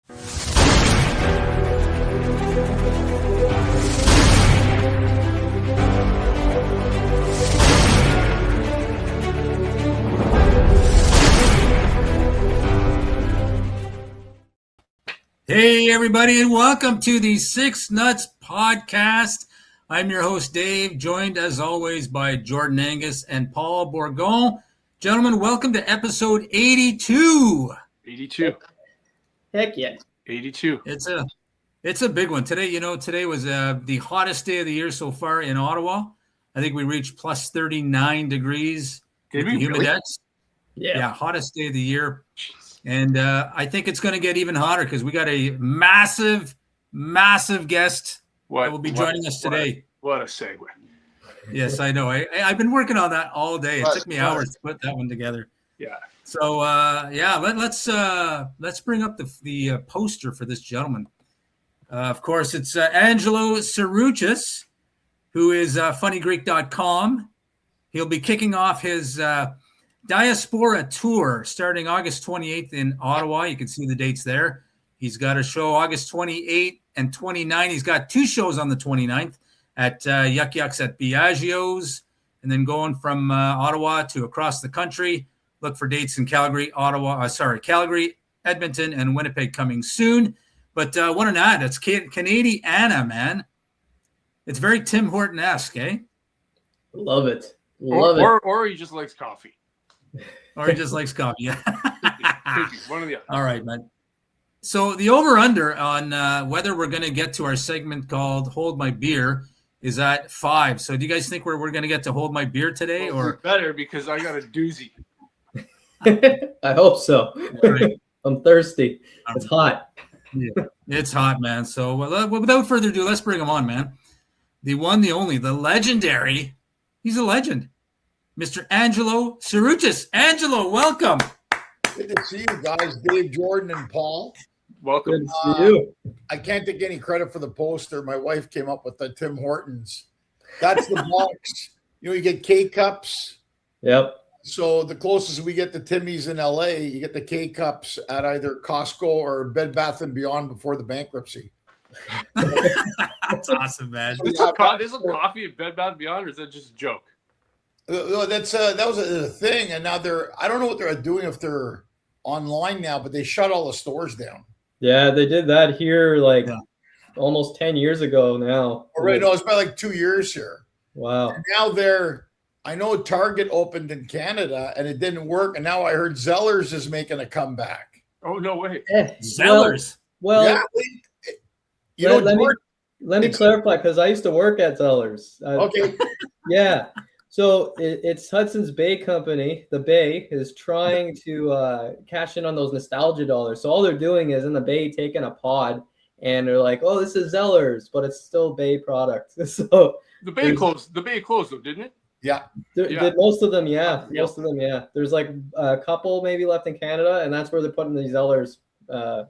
Hey, everybody, and welcome to the Nutz Podcast. I'm your host, Dave, joined as always by Jordan Angus and Paul Bourgon. Gentlemen, welcome to episode 82. 82. Heck yeah. 82. It's a big one. Today was the hottest day of the year so far in Ottawa. I think we reached plus 39 degrees. Did we with the really? Humidex. Yeah, hottest day of the year. Jeez. And I think it's going to get even hotter because we got a massive guest that will be joining us today. What a segue. Yes, I know. I've been working on that all day. It took me hours to put that one together. Yeah. So, let's bring up the poster for this gentleman. Of course, it's Angelo Tsarouchas, who is funnygreek.com. He'll be kicking off his Diaspora Tour starting August 28th in Ottawa. You can see the dates there. He's got a show August 28th and 29th. He's got two shows on the 29th at Yuck Yucks at Biagio's, and then going from Ottawa to across the country. Look for dates in Calgary, Edmonton, and Winnipeg coming soon. But what an ad. It's Canadian Anna, man. It's very Tim Horton-esque, eh? Love it. Or he just likes coffee. Or he just likes coffee. Yeah. One or the other. All right, man. So the over-under on whether we're going to get to our segment called Hold My Beer is at 5. So do you guys think we're going to get to Hold My Beer today? Well, or better because I got a doozy. I hope so. Right. I'm thirsty. It's hot. Yeah, it's hot, man. So without further ado, let's bring him on, man. The one, the only, the legendary. He's a legend. Mr. Angelo Tsarouchas. Angelo, welcome. Good to see you guys, Dave, Jordan, and Paul. Welcome. Good to see you. I can't take any credit for the poster. My wife came up with the Tim Hortons. That's the box. You get K-Cups. Yep. So the closest we get to Timmy's in LA, you get the K-Cups at either Costco or Bed Bath & Beyond before the bankruptcy. That's awesome, man. Is there coffee at Bed Bath & Beyond, or is that just a joke? That was a thing, and now I don't know what they're doing if they're online now, but they shut all the stores down. Yeah, they did that here almost 10 years ago now. Right, no, it's been like 2 years here. Wow. And now I know Target opened in Canada and it didn't work, and now I heard Zellers is making a comeback. Oh, no way. Zellers. Well, yeah, let me clarify, because I used to work at Zellers. Okay. Yeah. So it's Hudson's Bay Company. The Bay is trying to cash in on those nostalgia dollars. So all they're doing is in the Bay taking a pod, and they're like, "Oh, this is Zellers," but it's still Bay product. So the Bay closed though, didn't it? Yeah. Most of them, yeah. Most of them, yeah. There's like a couple maybe left in Canada, and that's where they're putting the Zellers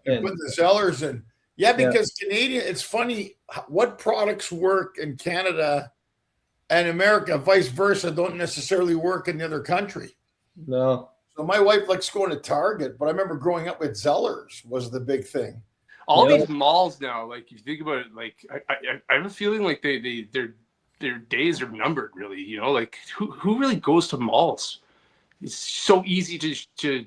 in. Putting the Zellers in. Yeah, because Canadian. It's funny what products work in Canada and America, vice versa, don't necessarily work in the other country. No. So my wife likes going to Target, but I remember growing up with Zellers was the big thing. All these malls now, like if you think about it, like I have a feeling like their days are numbered, really. Like who really goes to malls? It's so easy to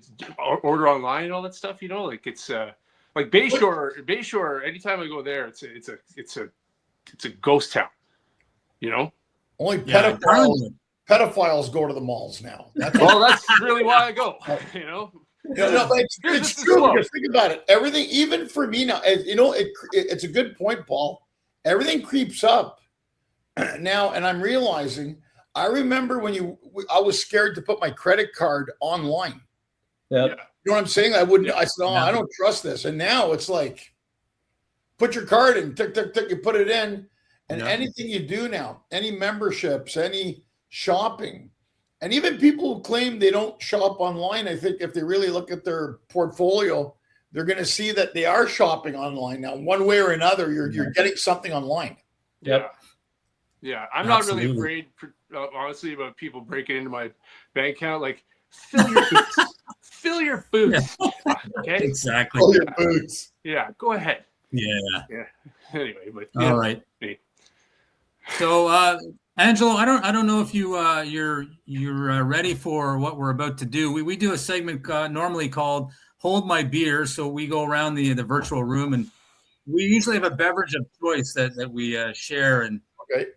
order online and all that stuff. Like it's like Bayshore. Anytime I go there, it's a ghost town. Only pedophiles go to the malls now. That's really why I go. It's true. Because think about it. Everything, even for me now, it's a good point, Paul. Everything creeps up now, and I'm realizing. I remember when I was scared to put my credit card online. Yep. You know what I'm saying? I said, I don't trust this. And now it's like, put your card in, tick, tick, tick, you put it in. And anything you do now, any memberships, any shopping, and even people who claim they don't shop online, I think if they really look at their portfolio, they're going to see that they are shopping online now. One way or another, you're getting something online. Yep. Yeah, I'm not really afraid, honestly, about people breaking into my bank account. Like, fill your boots. Fill your boots. Okay. Exactly. Pull your boots. Yeah. Go ahead. Yeah. Yeah. Anyway, but All right. Me. So, Angelo, I don't know if you're ready for what we're about to do. We do a segment normally called "Hold My Beer." So we go around the virtual room, and we usually have a beverage of choice that we share and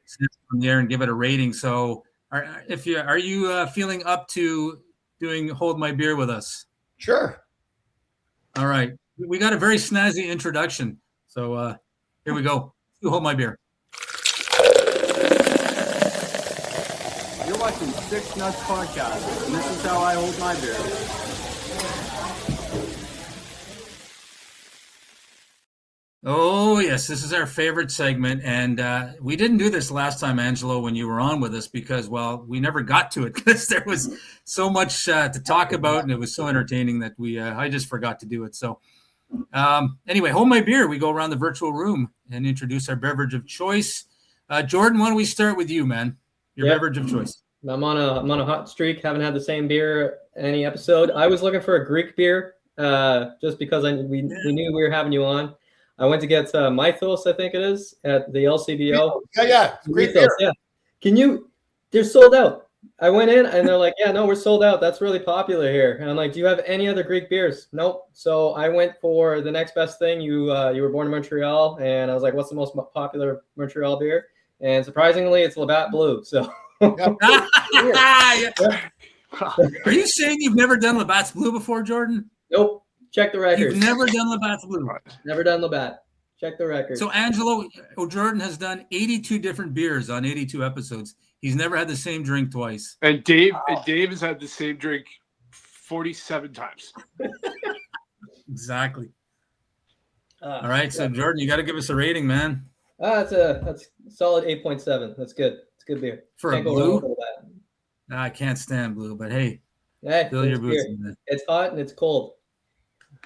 sniff from the air and give it a rating. So, are you feeling up to doing "Hold My Beer" with us? Sure. All right. We got a very snazzy introduction. So here we go. You hold my beer. You're watching Nutz Podcast, and this is how I hold my beer. Oh, yes. This is our favorite segment. And we didn't do this last time, Angelo, when you were on with us because, well, we never got to it because there was so much to talk about and it was so entertaining that I just forgot to do it. So anyway, hold my beer. We go around the virtual room and introduce our beverage of choice. Jordan, why don't we start with you, man? Your beverage of choice. I'm on a hot streak. Haven't had the same beer any episode. I was looking for a Greek beer just because we knew we were having you on. I went to get Mythos, I think it is, at the LCBO. Yeah. Great beer. Yeah. They're sold out. I went in and they're like, yeah, no, we're sold out. That's really popular here. And I'm like, do you have any other Greek beers? Nope. So I went for the next best thing. You were born in Montreal, and I was like, what's the most popular Montreal beer? And surprisingly, it's Labatt Blue. So. Are you saying you've never done Labatt's Blue before, Jordan? Nope. Check the record. You've never done Labatt's Blue. Never done Labatt. Check the record. So Angelo Jordan has done 82 different beers on 82 episodes. He's never had the same drink twice. And Dave has had the same drink 47 times. Exactly. All right, so Jordan, you got to give us a rating, man. That's solid 8.7. That's good. It's good beer. For a blue? I can't stand blue, but hey, fill your boots in there. It's hot and it's cold.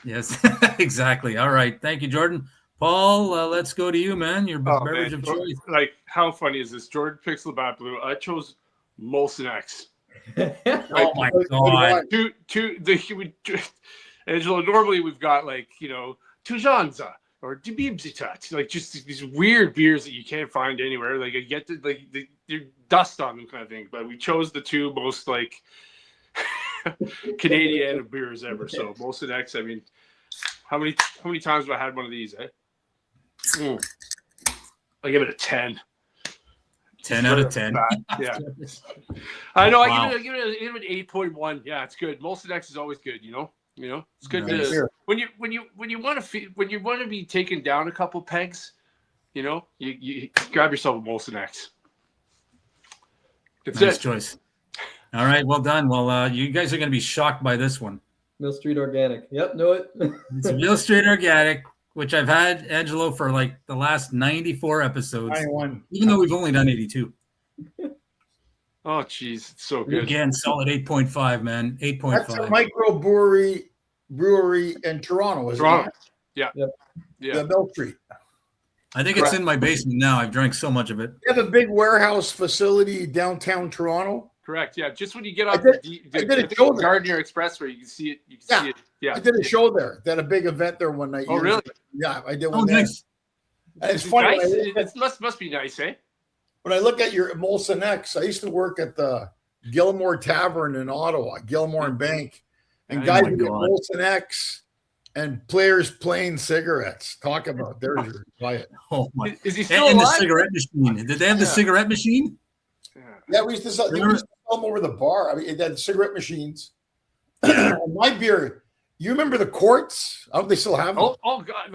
Yes, exactly. All right. Thank you, Jordan. Paul, let's go to you, man. Your beverage of choice. Like, how funny is this? Jordan picks Labatt Blue. I chose Molson X. Oh, my God. Angelo, normally we've got, Tujanza or Dibibzitat, like just these weird beers that you can't find anywhere. Like, you get you're dust on them kind of thing. But we chose the two most, Canadian beers ever. So Molson X, I mean, how many times have I had one of these, eh? I give it a 10. 10 out of 10. Yeah. I know. Wow. I give it an 8.1. Yeah, it's good. Molson X is always good, you know? It's good to when you want to be taken down a couple pegs, you grab yourself a Molson X. Nice choice. All right, well done. Well, you guys are going to be shocked by this one. Mill Street Organic. Yep, know it. It's Mill Street Organic, which I've had, Angelo, for the last 94 episodes. 91. Even though we've only done 82. Oh, geez, it's so good. Again, solid 8.5, man. 8.5. That's a microbrewery in Toronto, isn't it? Yeah. Yep. Yeah. The Mill Street. I think it's in my basement now. I've drank so much of it. They have a big warehouse facility downtown Toronto. Correct. Yeah. Just when you get off the Gardner Expressway, you can see it. See it. Yeah. I did a show there. They had a big event there one night. Oh, really? Yeah, I did one there. Nice. And it's funny. Nice. It must be nice, eh? When I look at your Molson X, I used to work at the Gilmore Tavern in Ottawa, Gilmore and Bank, and guys would get Molson X and players playing cigarettes. Talk about there's your quiet. Oh my! Is he still alive? alive? The cigarette machine. Did they have the cigarette machine? Yeah, we used to sell them over the bar. I mean, it had cigarette machines. My beer. You remember the quarts? Oh, they still have them. Oh God!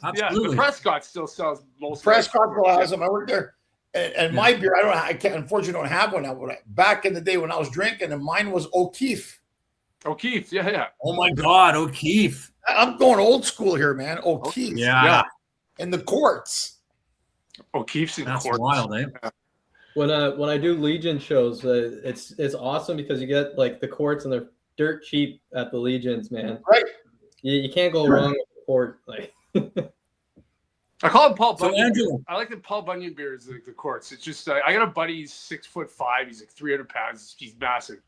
Absolutely. The Prescott still sells Molson. Prescott still has them. I worked there. And my beer, I can't, unfortunately, don't have one now. Back in the day when I was drinking, and mine was O'Keefe. O'Keefe, yeah. Oh my God, O'Keefe. I'm going old school here, man. O'Keefe. Yeah. And the quarts. O'Keefe's in That's quarts. wild, eh? Yeah. When I do Legion shows, it's awesome because you get the quarts and they're dirt cheap at the Legions, man. Right. You can't go wrong with the quart. I call him Paul Bunyan. I like the Paul Bunyan beers, the quarts. It's just I got a buddy. He's 6'5". He's 300 pounds. He's massive,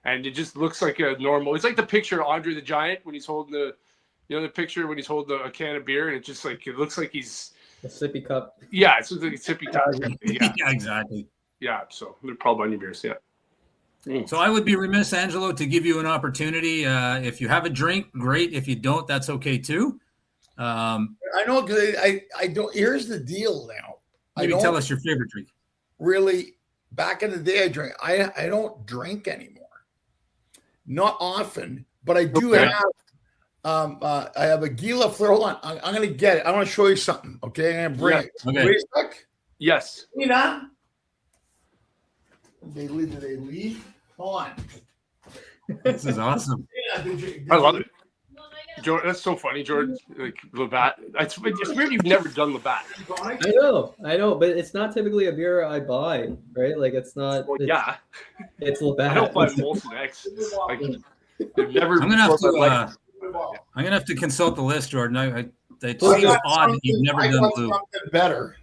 and it just looks like a normal. It's like the picture of Andre the Giant when he's holding You know the picture when he's holding a can of beer and it just like it looks like he's A sippy cup. yeah, it's like a sippy cup. Yeah, Yeah, exactly. yeah. So they're Paul Bunyan beers. Yeah. So I would be remiss, Angelo, to give you an opportunity. If you have a drink, great. If you don't, that's okay too. I know because I don't. Here's the deal now. Maybe tell us your favorite drink. Really, back in the day, I drank. I don't drink anymore. Not often, but I do have. I have a Gila Fleur. Hold on, I'm gonna get it. I want to show you something. Okay, I'm gonna bring it. Okay. Wait a sec. Yes. Nina. Did they leave? Hold on. This is awesome. I love it. Jordan, that's so funny, Jordan. Like Labatt. It's weird you've never done Labatt. I know, but it's not typically a beer I buy, right? Like it's not. Well, it's, yeah. It's Labatt. I don't buy Molson X. Like, I've never. I'm gonna have to consult the list, Jordan. It Well, seems odd that you've never done blue. Something better.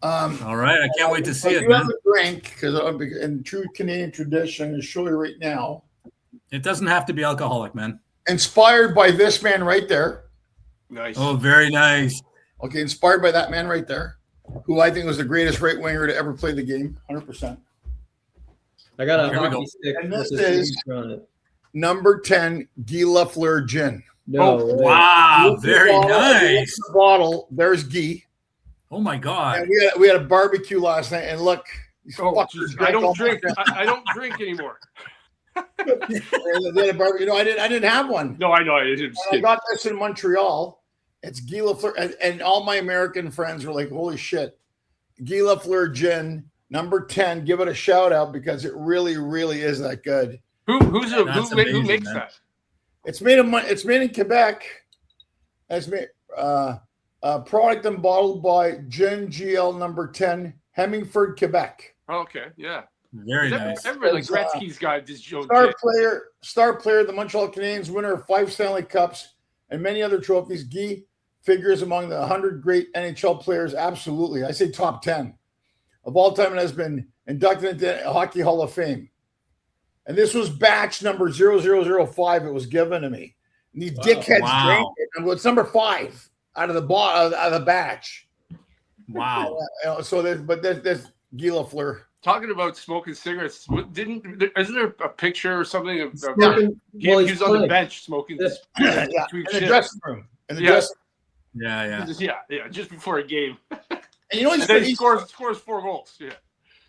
All right, I can't wait to see it, You man. have a drink because in true Canadian tradition, I'm going to show you right now. It doesn't have to be alcoholic, man. Inspired by this man right there. Nice. Oh, very nice. Okay, inspired by that man right there, who I think was the greatest right winger to ever play the game, 100%. I got a Here we go. hockey stick. And with this a is- signature on it. Number 10, Guy Lafleur gin. No, way. Wow, Look at the very bottle, look at nice. the bottle. There's Guy. Oh my God. And we had a barbecue last night, and look, these Oh, fuckers geez, drank I don't all drink. my- I don't drink anymore. And they had a barbecue. No, I didn't have one. No, I know. I didn't. And I got this in Montreal. It's Guy Lafleur, and all my American friends were like, "Holy shit, Guy Lafleur gin, number 10." Give it a shout out because it really, really is that good. Who That's who amazing, makes man. that? It's made in Quebec. It's made product and bottled by Gin GL number 10, Hemingford, Quebec. Oh, okay, yeah. Very nice. Everybody like Gretzky's got this joke. Star player, the Montreal Canadiens, winner of 5 Stanley Cups and many other trophies. Guy figures among the 100 great NHL players. Absolutely. I say top 10 of all time and has been inducted into Hockey Hall of Fame. And this was batch number 0005. It was given to me. And these dickheads drank it. And it's number 5 out of the batch. Wow. So there's Guy Lafleur. Talking about smoking cigarettes, isn't there a picture or something of Smoking- he well, was he's on the playing. bench smoking this? Yeah, in the dressing room. In the dressing Yeah. Yeah, just before a game. And you know And then he scores 4 goals. Yeah,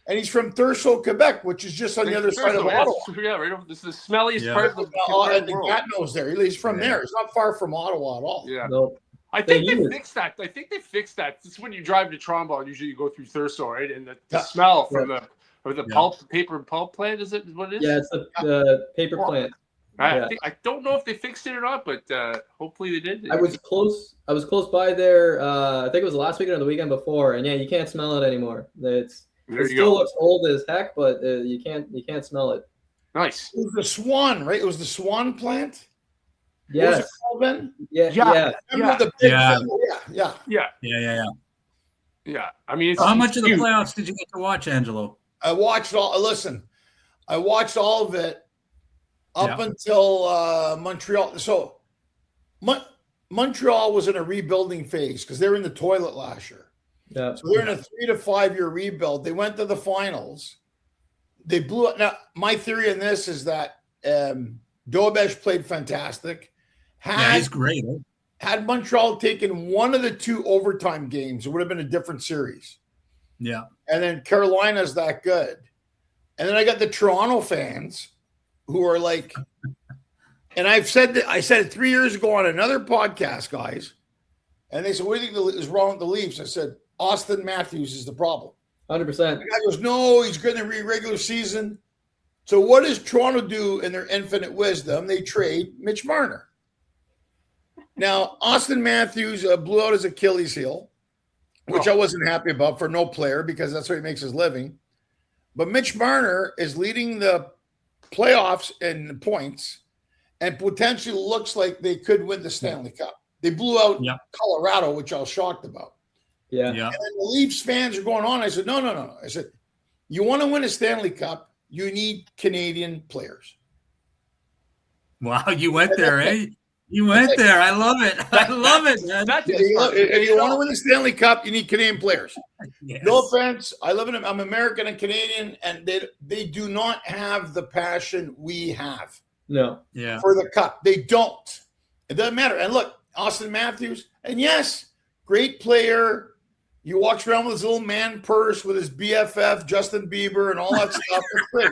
and he's from Thurso, Quebec, which is just on the other side of Ottawa. Yeah, right over. This is the smelliest Yeah. part of the And the world. Gatineau's there. He's from there. He's not far from Ottawa at all. Yeah. Nope. I think They they use- fixed that. This is when you drive to Toronto, usually you go through Thurso, right? And the smell from the paper and pulp plant, is it what it is? Yeah, it's the paper plant. I don't know if they fixed it or not, but hopefully they did. I was close by there. I think it was last weekend or the weekend before, and yeah, you can't smell it anymore. It still looks old as heck, but you can't smell it. Nice. It was the Swan, right? It was the Swan plant. Yes. What was it called then? Yeah. Remember the big Yeah. thing? Yeah. I mean, So how much of the huge. playoffs did you get to watch, Angelo? I watched all. Listen, I watched all of it up until Montreal. So Montreal was in a rebuilding phase because they were in the toilet last year. Yeah. So they're in a 3 to 5 year rebuild. They went to the finals. They blew it. Now, my theory on this is that Dobesh played fantastic. He's great. Eh? Had Montreal taken one of the 2 overtime games, it would have been a different series. Yeah. And then Carolina's that good. And then I got the Toronto fans who are like, and I said it 3 years ago on another podcast, guys. And they said, "What do you think is wrong with the Leafs?" I said, Austin Matthews is the problem. 100%. The guy goes, "No, he's good in the regular season." So what does Toronto do in their infinite wisdom? They trade Mitch Marner. Now, Austin Matthews blew out his Achilles heel, which I wasn't happy about for no player because that's where he makes his living. But Mitch Marner is leading the playoffs in points and potentially looks like they could win the Stanley Cup. They blew out Colorado, which I was shocked about. Yeah. And the Leafs fans are going on. I said, no. I said, you want to win a Stanley Cup, you need Canadian players. Wow, you went there, eh? You went there. I love it. I love it, man. If you want to win the Stanley Cup, you need Canadian players. Yes. No offense. I'm American and Canadian, and they do not have the passion we have. No. Yeah. For the cup. They don't. It doesn't matter. And look, Austin Matthews, and yes, great player. He walks around with his little man purse with his BFF, Justin Bieber, and all that stuff. It's great.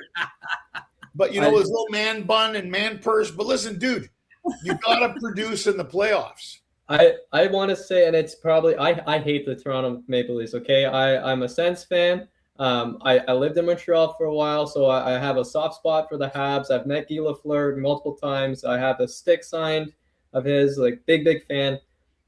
But, his little man bun and man purse. But listen, dude, you got to produce in the playoffs. I want to say, and it's probably, I hate the Toronto Maple Leafs, okay? I'm a Sens fan. I lived in Montreal for a while, so I have a soft spot for the Habs. I've met Guy Lafleur multiple times. I have a stick signed of his, like, big fan.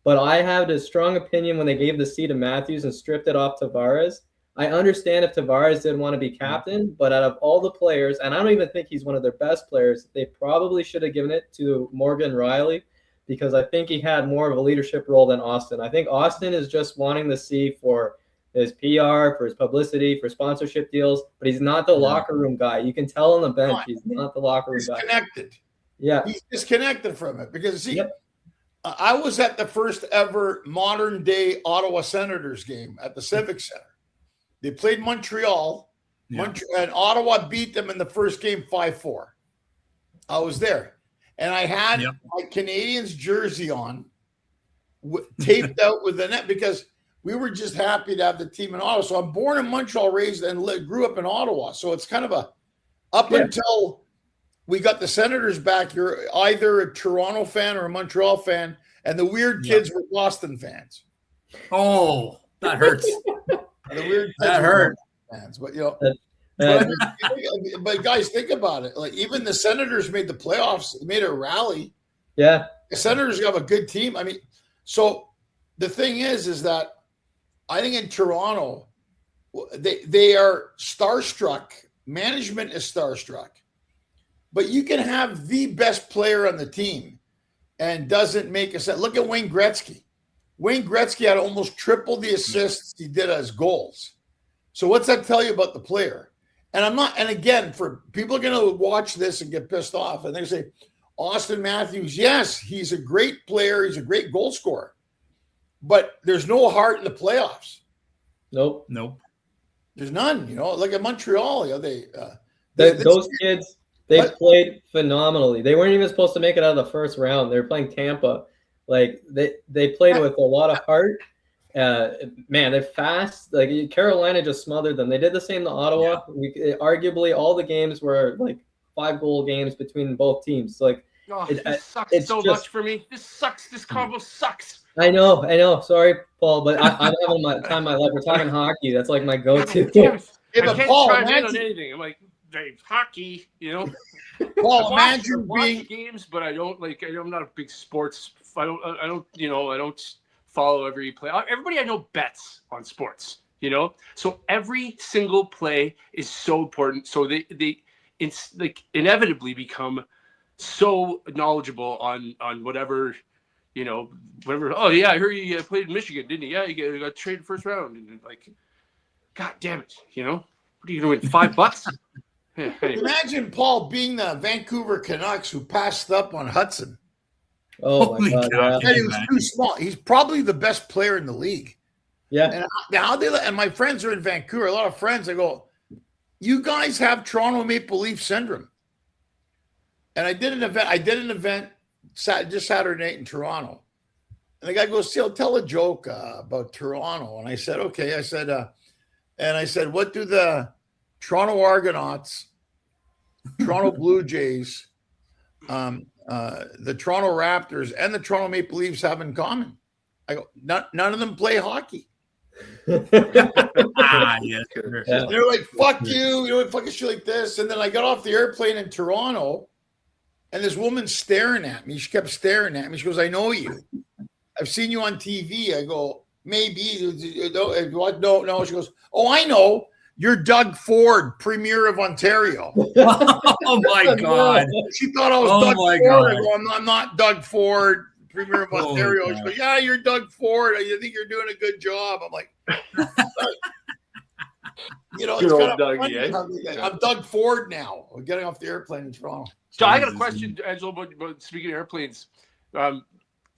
But I have a strong opinion when they gave the C to Matthews and stripped it off Tavares. I understand if Tavares didn't want to be captain, but out of all the players, and I don't even think he's one of their best players, they probably should have given it to Morgan Riley because I think he had more of a leadership role than Austin. I think Austin is just wanting the C for his PR, for his publicity, for sponsorship deals, but he's not the locker room guy. You can tell on the bench he's not the locker room guy. He's disconnected. Yeah. He's disconnected from it because, I was at the first ever modern day Ottawa Senators game at the Civic Center. They played Montreal, and Ottawa beat them in the first game 5-4. I was there, and I had my Canadiens jersey on, taped out with the net because we were just happy to have the team in Ottawa. So I'm born in Montreal, raised and grew up in Ottawa. So it's kind of until we got the Senators back, you're either a Toronto fan or a Montreal fan, and the weird kids were Boston fans. Oh, that hurts. The weird that hurt. Fans, but but guys, think about it. Like even the Senators made the playoffs. They made a rally. Yeah, the Senators have a good team. I mean, so the thing is that I think in Toronto, they are starstruck. Management is starstruck. But you can have the best player on the team and doesn't make a sense. Look at Wayne Gretzky. Wayne Gretzky had almost triple the assists he did as goals. So what's that tell you about the player? And again, for people are going to watch this and get pissed off and they say, Austin Matthews, yes, he's a great player. He's a great goal scorer. But there's no heart in the playoffs. Nope. There's none. Look at Montreal. Those kids, they played phenomenally. They weren't even supposed to make it out of the first round. They were playing Tampa. Like they played with a lot of heart. Man, they're fast. Like Carolina just smothered them. They did the same to Ottawa. Arguably, all the games were like 5-goal games between both teams. Like this sucks much for me. This sucks. This combo sucks. I know. Sorry, Paul, but I'm having my time of my life. We're talking hockey. That's like my go-to. I can't chime in on anything. I'm like, hockey, Paul, imagine being games, but I don't like. I'm not a big sports. I don't follow every play. Everybody I know bets on sports. So every single play is so important. So it's like inevitably become so knowledgeable on whatever. Whatever. Oh yeah, I heard you played in Michigan, didn't you? Yeah, you got traded first round, and like, God damn it, what are you gonna win? $5? Yeah, anyway. Imagine Paul being the Vancouver Canucks who passed up on Hudson. Oh my God! He was too small. He's probably the best player in the league. Yeah. And my friends are in Vancouver. A lot of friends. I go, you guys have Toronto Maple Leaf syndrome. And I did an event just Saturday night in Toronto. And the guy goes, tell a joke about Toronto. And I said, okay. I said, what do the Toronto Argonauts, Toronto Blue Jays, the Toronto Raptors, and the Toronto Maple Leafs have in common? I go, none of them play hockey. Yes, sure. Yeah. They're like, fuck you, fucking shit like this. And then I got off the airplane in Toronto, and this woman's staring at me. She kept staring at me. She goes, I know you. I've seen you on TV. I go, maybe. No. She goes, oh, I know. You're Doug Ford, Premier of Ontario. Oh, my God. She thought I was Doug Ford. God. I go, I'm not Doug Ford, Premier of Ontario. She goes, yeah, you're Doug Ford. I think you're doing a good job. I'm like, it's kind of Doug, funny. Yeah. I'm Doug Ford now. I'm getting off the airplane in Toronto. So I got a question, Angelo, about speaking of airplanes.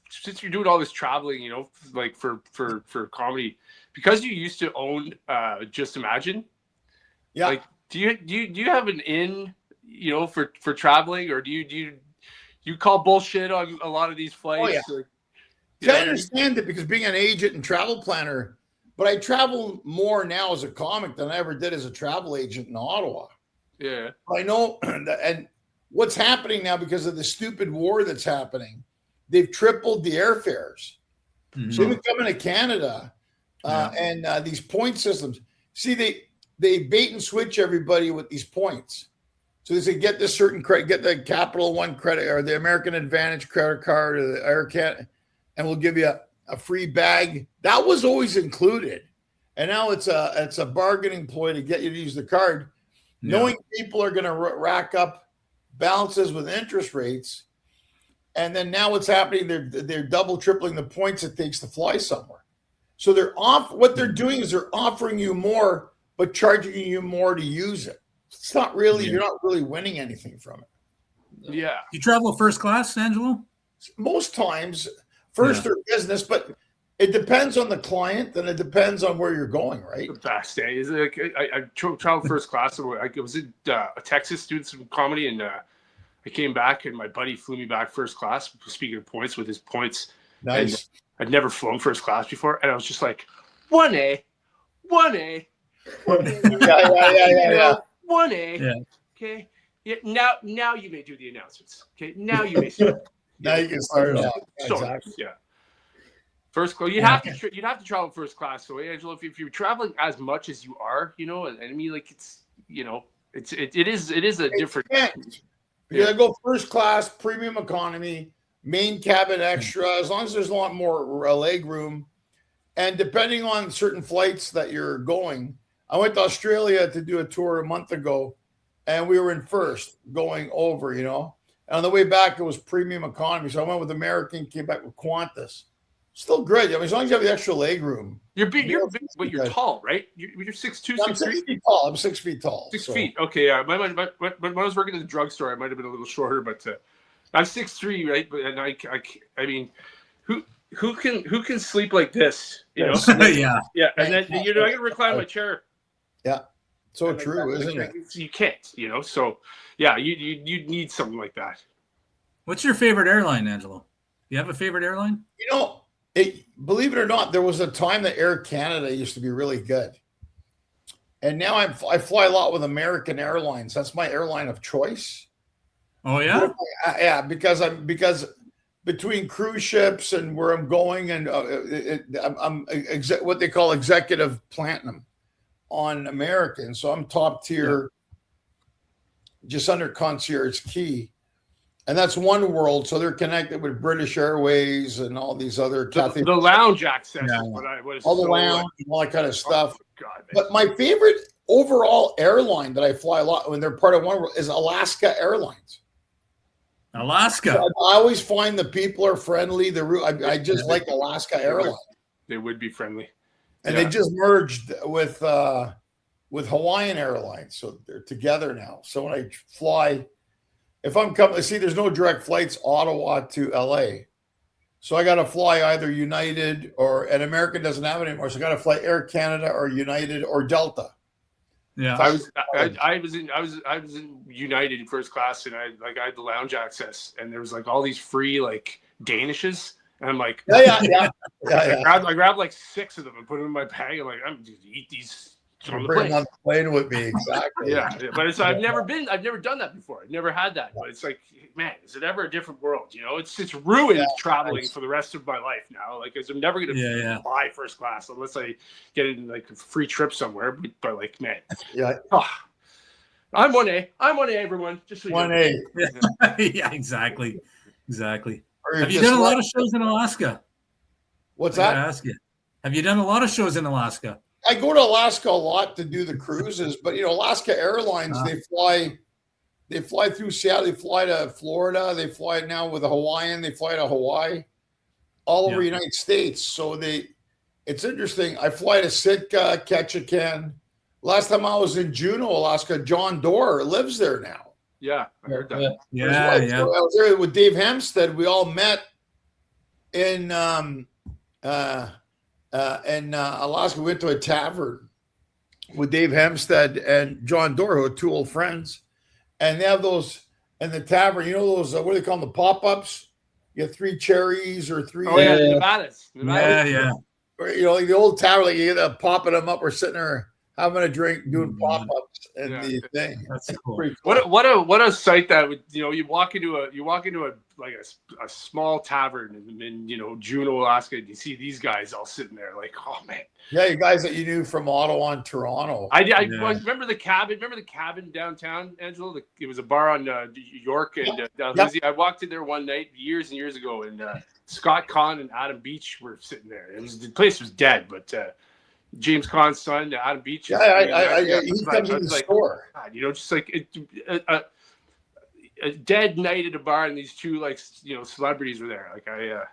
Since you're doing all this traveling, like for comedy, because you used to own Just Imagine. Yeah. Like, do you have an in, for traveling, or do you call bullshit on a lot of these flights? Oh, yeah. I understand it because being an agent and travel planner, but I travel more now as a comic than I ever did as a travel agent in Ottawa. Yeah. I know, and what's happening now because of the stupid war that's happening, they've tripled the airfares. Mhm. So even coming to Canada and these point systems, see, they bait and switch everybody with these points. So they say, get this certain credit, get the Capital One credit or the American Advantage credit card or the Air Canada, and we'll give you a free bag. That was always included. And now it's a bargaining ploy to get you to use the card, knowing people are going to rack up balances with interest rates. And then now what's happening, they're double, tripling the points it takes to fly somewhere. So what they're doing is they're offering you more, but charging you more to use it. It's not really, you're not really winning anything from it. Yeah. You travel first class, Angelo? Most times, first or business, but it depends on the client and it depends on where you're going, right? The best day is like I traveled first class. I was in Texas doing some comedy, and I came back, and my buddy flew me back first class. Speaking of points, with his points, Nice. And I'd never flown first class before, and I was just like, 1A. Yeah. 1A. Yeah. Okay. Yeah. Now you may do the announcements. Okay. Now you may start. Now you can start off. So, Exactly. yeah. First class. You'd have to travel first class. So, Angelo, if you're traveling as much as you are, and I mean, like it is a different. You gotta go first class, premium economy, main cabin extra. As long as there's a lot more leg room, and depending on certain flights that you're going. I went to Australia to do a tour a month ago, and we were in first going over, And on the way back, it was premium economy. So I went with American, came back with Qantas. Still great. I mean, as long as you have the extra leg room. You're big, but you're tall, right? You're 6'2", I'm 6 feet tall. I'm 6 feet tall. 6 feet. Okay. Yeah. When I was working at the drugstore, I might have been a little shorter, but I'm 6'3", right? But I mean, who can sleep like this? Yeah. Yeah. And then I can recline my chair. Yeah. So true, isn't it? You can't, So yeah, you need something like that. What's your favorite airline, Angelo? Do you have a favorite airline? Believe it or not, there was a time that Air Canada used to be really good. And now I fly a lot with American Airlines. That's my airline of choice. Oh yeah? Yeah, because between cruise ships and where I'm going, and I'm what they call executive platinum on American. So I'm top tier, just under concierge key. And that's One World. So they're connected with British Airways and all these other the lounge access. Yeah. All the lounge and all that kind of stuff. Oh, God, but my favorite overall airline that I fly a lot when they're part of One World is Alaska Airlines. Alaska. I always find the people are friendly. I just like Alaska Airlines. They would be friendly. And they just merged with Hawaiian Airlines. So they're together now. So when I fly, if I'm coming, there's no direct flights Ottawa to LA. So I got to fly either United and American doesn't have it anymore. So I got to fly Air Canada or United or Delta. Yeah. I was in United in first class, and I had the lounge access, and there was like all these free like Danishes, and I'm like, yeah. I grabbed like 6 of them and put them in my bag. I'm like, I'm just eat these. On the plane with me, exactly. Yeah, but I've never done that before. I've never had that. But it's like, man, is it ever a different world? It's ruined traveling for the rest of my life now. Like, I'm never gonna buy first class unless I get in like a free trip somewhere. But like, man, I'm 1A. I'm 1A, everyone. Just so you 1A. know. Yeah, exactly. Have you done a lot of shows in Alaska? What's I that? gotta ask you. Have you done a lot of shows in Alaska? I go to Alaska a lot to do the cruises, but Alaska Airlines, they fly through Seattle, they fly to Florida, they fly now with a Hawaiian, they fly to Hawaii, all over the United States. So it's interesting. I fly to Sitka, Ketchikan. Last time I was in Juneau, Alaska, John Doerr lives there now. Yeah, I heard that. Yeah. So I was there with Dave Hempstead. We all met in Alaska. We went to a tavern with Dave Hempstead and John Doerr, who are two old friends, and they have those in the tavern. You know those what do they call them? The pop-ups. You have 3 cherries or 3. Oh yeah, Nevada's. Yeah. Or, you know, like the old tavern, like you get popping them up. We're sitting there having a drink, doing pop-ups and the thing. That's cool. Pretty cool. What a sight that would, you know, you walk into a like a small tavern in you know, Juneau, Alaska, and you see these guys all sitting there like, oh man. Yeah, you guys that you knew from Ottawa and Toronto. I remember the cabin. Remember the cabin downtown, Angelo? It was a bar on York and Lizzie. I walked in there one night years and years ago, and Scott Conn and Adam Beach were sitting there. The place was dead, but James Conn's son, Adam Beach. He comes in the store. God, you know, just like a dead night at a bar, and these two, like, you know, celebrities were there. Like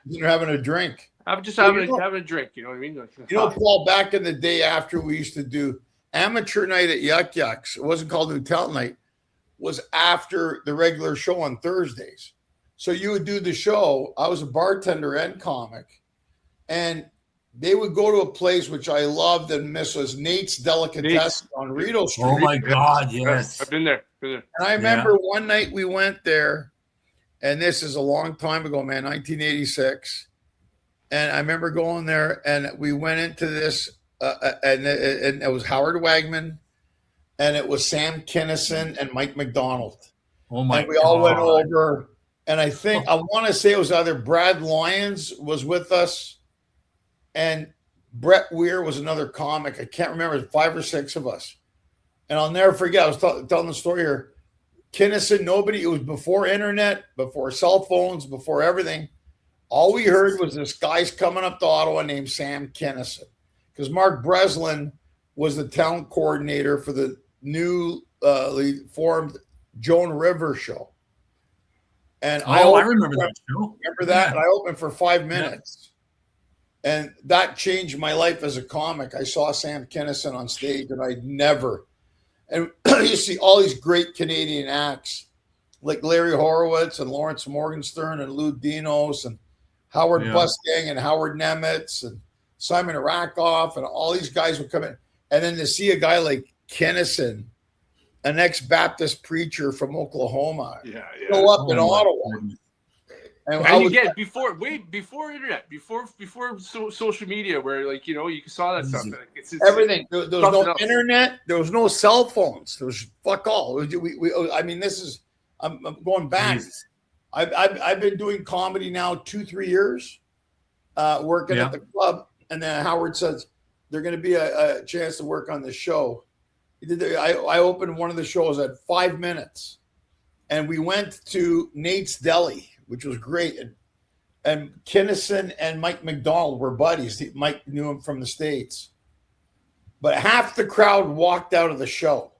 You're having a drink. I'm just having a drink. You know what I mean? Like, you know, Paul, back in the day after we used to do amateur night at Yuck Yucks, it wasn't called New Talent Night, was after the regular show on Thursdays. So you would do the show. I was a bartender and comic, and they would go to a place which I loved and missed, was Nate's Delicatessen on Rideau Street. Oh my God, yes. I've been there. And I remember one night we went there, and this is a long time ago, man, 1986. And I remember going there, and we went into this, and it was Howard Wagman, and it was Sam Kinison and Mike McDonald. Oh my! And we all went over, and I think I want to say it was either Brad Lyons was with us, and Brett Weir was another comic. I can't remember. It was 5 or 6 of us, and I'll never forget. I was telling the story here. Kinison, nobody. It was before internet, before cell phones, before everything. All we heard was this guy's coming up to Ottawa named Sam Kinison, because Mark Breslin was the talent coordinator for the new formed Joan Rivers show. And I remember that show. Remember that? And I opened for 5 minutes. And that changed my life as a comic. I saw Sam Kinison on stage, and I'd never. And you see all these great Canadian acts like Larry Horowitz and Lawrence Morgenstern and Lou Dinos and Howard Busgang and Howard Nemitz and Simon Rakoff, and all these guys would come in. And then to see a guy like Kinison, an ex-Baptist preacher from Oklahoma, go up in Ottawa. And again, before internet, before social media, where, like, you know, you saw that stuff. Like, it's everything. There was no internet. There was no cell phones. There was fuck all. I mean, this is. I'm going back. Jesus. I've been doing comedy now 2-3 years, working at the club, and then Howard says there's going to be a chance to work on the show. I opened one of the shows at 5 minutes, and we went to Nate's Deli, which was great, and Kinison and Mike McDonald were buddies. Mike knew him from the States, but half the crowd walked out of the show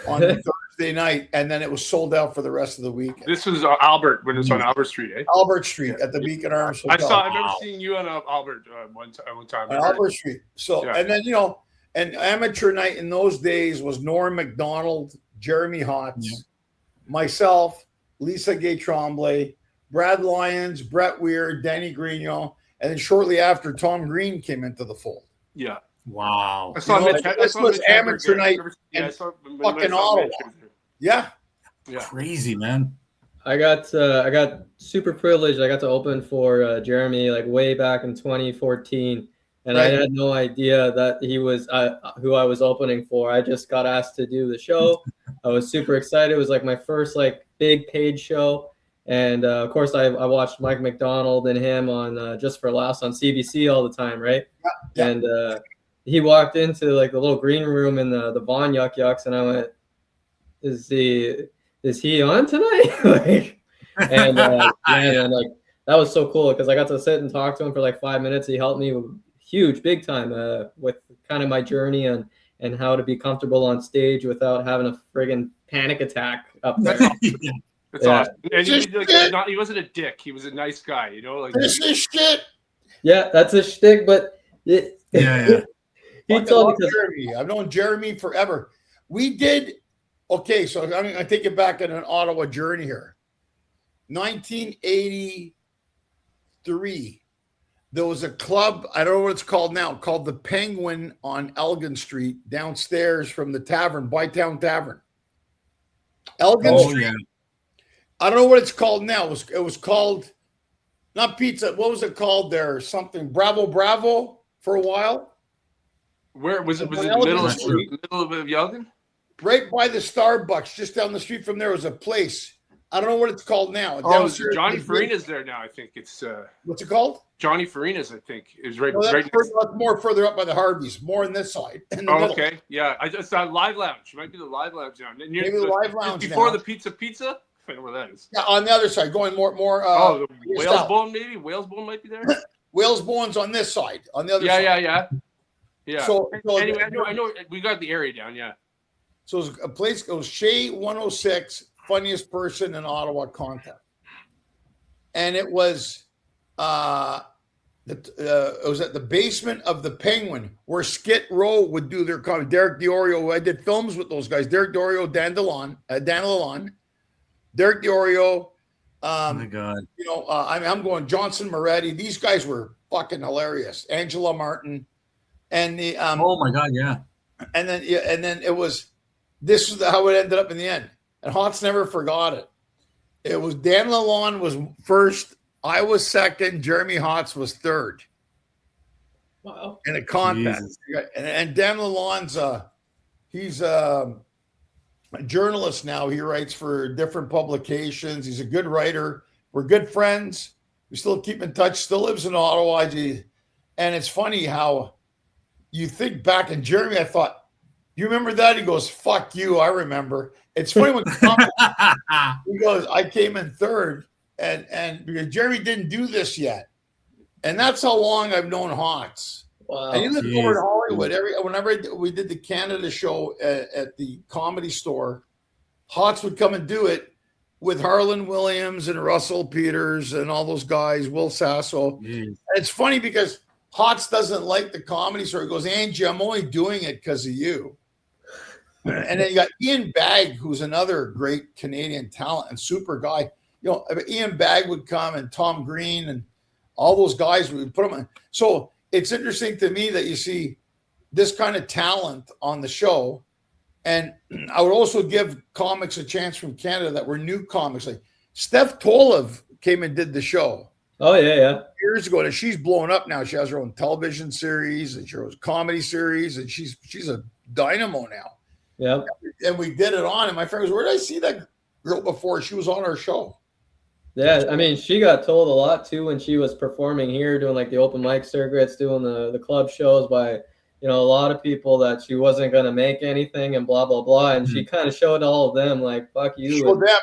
on Thursday night, and then it was sold out for the rest of the weekend. This was Albert, when it was on Albert Street, eh? Albert Street at the Beacon Arms Hotel. I remember seeing you on Albert one time. On Albert Street. So, and then, you know, and amateur night in those days was Norm MacDonald, Jeremy Hotz, myself, Lisa Gay Tremblay, Brad Lyons, Brett Weir, Danny Grignon, and then shortly after, Tom Green came into the fold. Yeah. Wow. This was amateur night in fucking Ottawa. Yeah. Crazy, man. I got super privileged. I got to open for Jeremy like way back in 2014, and I had no idea that he was who I was opening for. I just got asked to do the show. I was super excited. It was like my first like big paid show, and of course I watched Mike McDonald and him on Just for Laughs on CBC all the time, right? Yeah. And he walked into like the little green room in the Vaughn Yuck Yucks, and I went, "Is he on tonight?" and like that was so cool because I got to sit and talk to him for like 5 minutes. He helped me big time with kind of my journey and how to be comfortable on stage without having a friggin' panic attack up there. That's awesome. And he wasn't a dick. He was a nice guy, you know. Like, this is shit. Yeah, that's a shtick, but he told me Jeremy. I've known Jeremy forever. We did okay. So I'm going to take it back in an Ottawa journey here. 1983 03, there was a club, I don't know what it's called now, called the Penguin on Elgin Street, downstairs from the tavern, Bytown Tavern. Elgin Street. Yeah. I don't know what it's called now. It was called, not pizza, what was it called there? Something, Bravo for a while. Where was it? Was it middle of Elgin? Right by the Starbucks, just down the street from there was a place. I don't know what it's called now. Johnny Farina's there now. I think it's. What's it called? Johnny Farina's. I think is right. That's more further up by the Harveys, more on this side. Okay, yeah. I just thought Live Lounge. It might be the Live Lounge now. Maybe the Live Lounge before now. The Pizza. I don't know where that is. Yeah, on the other side, going more. The Wales Bone, maybe Wales Bone might be there. Wales Bone's on this side, on the other side. Yeah. So anyway, I know we got the area down. Yeah. So it was a place. It was Shea 106, funniest person in Ottawa contact, and it was it was at the basement of the Penguin where Skid Row would do their comedy. Derek DiOrio, I did films with those guys. Derek DiOrio, Dan Lalonde, Derek DiOrio. Oh my God! You know, I'm going Johnson Moretti. These guys were fucking hilarious. Angela Martin, and the oh my God, yeah. And then it was. This is how it ended up in the end. And Hotz never forgot it. It was Dan Lalonde was first, I was second, Jeremy Hotz was third. Wow. In a contest. And Dan Lalonde's he's a journalist now. He writes for different publications. He's a good writer. We're good friends. We still keep in touch, still lives in Ottawa. And it's funny how you think back, and Jeremy, I thought, you remember that? He goes, fuck you. I remember. It's funny when he goes, I came in third, and because Jeremy didn't do this yet. And that's how long I've known Hotz. Wow. And he lived over in Hollywood. Whenever we did the Canada show at the Comedy Store, Hotz would come and do it with Harlan Williams and Russell Peters and all those guys, Will Sasso. And it's funny because Hotz doesn't like the Comedy Store. He goes, Angie, I'm only doing it because of you. And then you got Ian Bagg, who's another great Canadian talent and super guy. You know, Ian Bagg would come, and Tom Green and all those guys, we would put them in. So it's interesting to me that you see this kind of talent on the show. And I would also give comics a chance from Canada that were new comics. Like Steph Tolev came and did the show. Oh, yeah. Years ago, and she's blown up now. She has her own television series and she has a comedy series, and she's a dynamo now. Yeah. And we did it on, and my friend goes, where did I see that girl before? She was on our show. Yeah, I mean, she got told a lot too when she was performing here, doing like the open mic circuits, doing the club shows by, you know, a lot of people that she wasn't going to make anything and blah, blah, blah. And she kind of showed all of them like, fuck you. Showed them.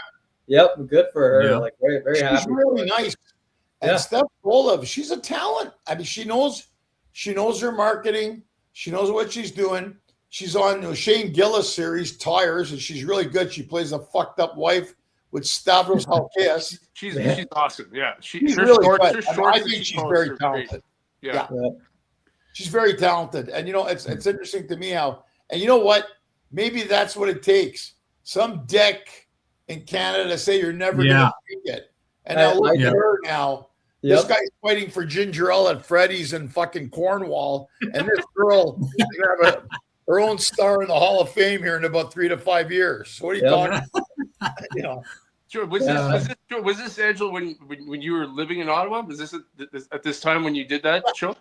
Yep, good for her. Yeah. Like, very, very happy. She's really nice. And Steph Tolev, she's a talent. I mean, she knows her marketing. She knows what she's doing. She's on the Shane Gillis series, Tires, and she's really good. She plays a fucked up wife with Stavros Halkias. She's awesome. Yeah, she's really good. I think she's very talented. Yeah. She's very talented. And, you know, it's interesting to me how, and you know what? Maybe that's what it takes. Some dick in Canada to say you're never going to make it. And now look at her now. This guy's fighting for ginger ale at Freddy's in fucking Cornwall. And this girl is going to have her own star in the Hall of Fame here in about 3 to 5 years. So what are you talking about? You know. Sure. Was this Angelo when you were living in Ottawa? Was this at this time when you did that show?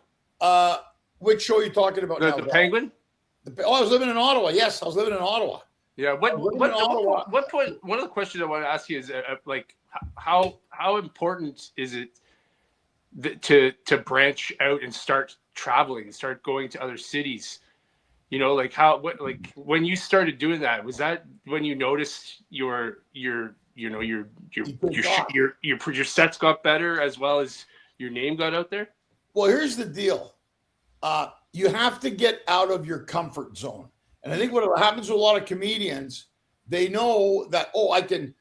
Which show are you talking about now? The Penguin? I was living in Ottawa. Yes, I was living in Ottawa. Yeah. What point? One of the questions I want to ask you is like how important is it to branch out and start traveling and start going to other cities? You know, like when you started doing that, was that when you noticed your sets got better as well as your name got out there? Well, here's the deal. You have to get out of your comfort zone. And I think what happens to a lot of comedians, they know that, I can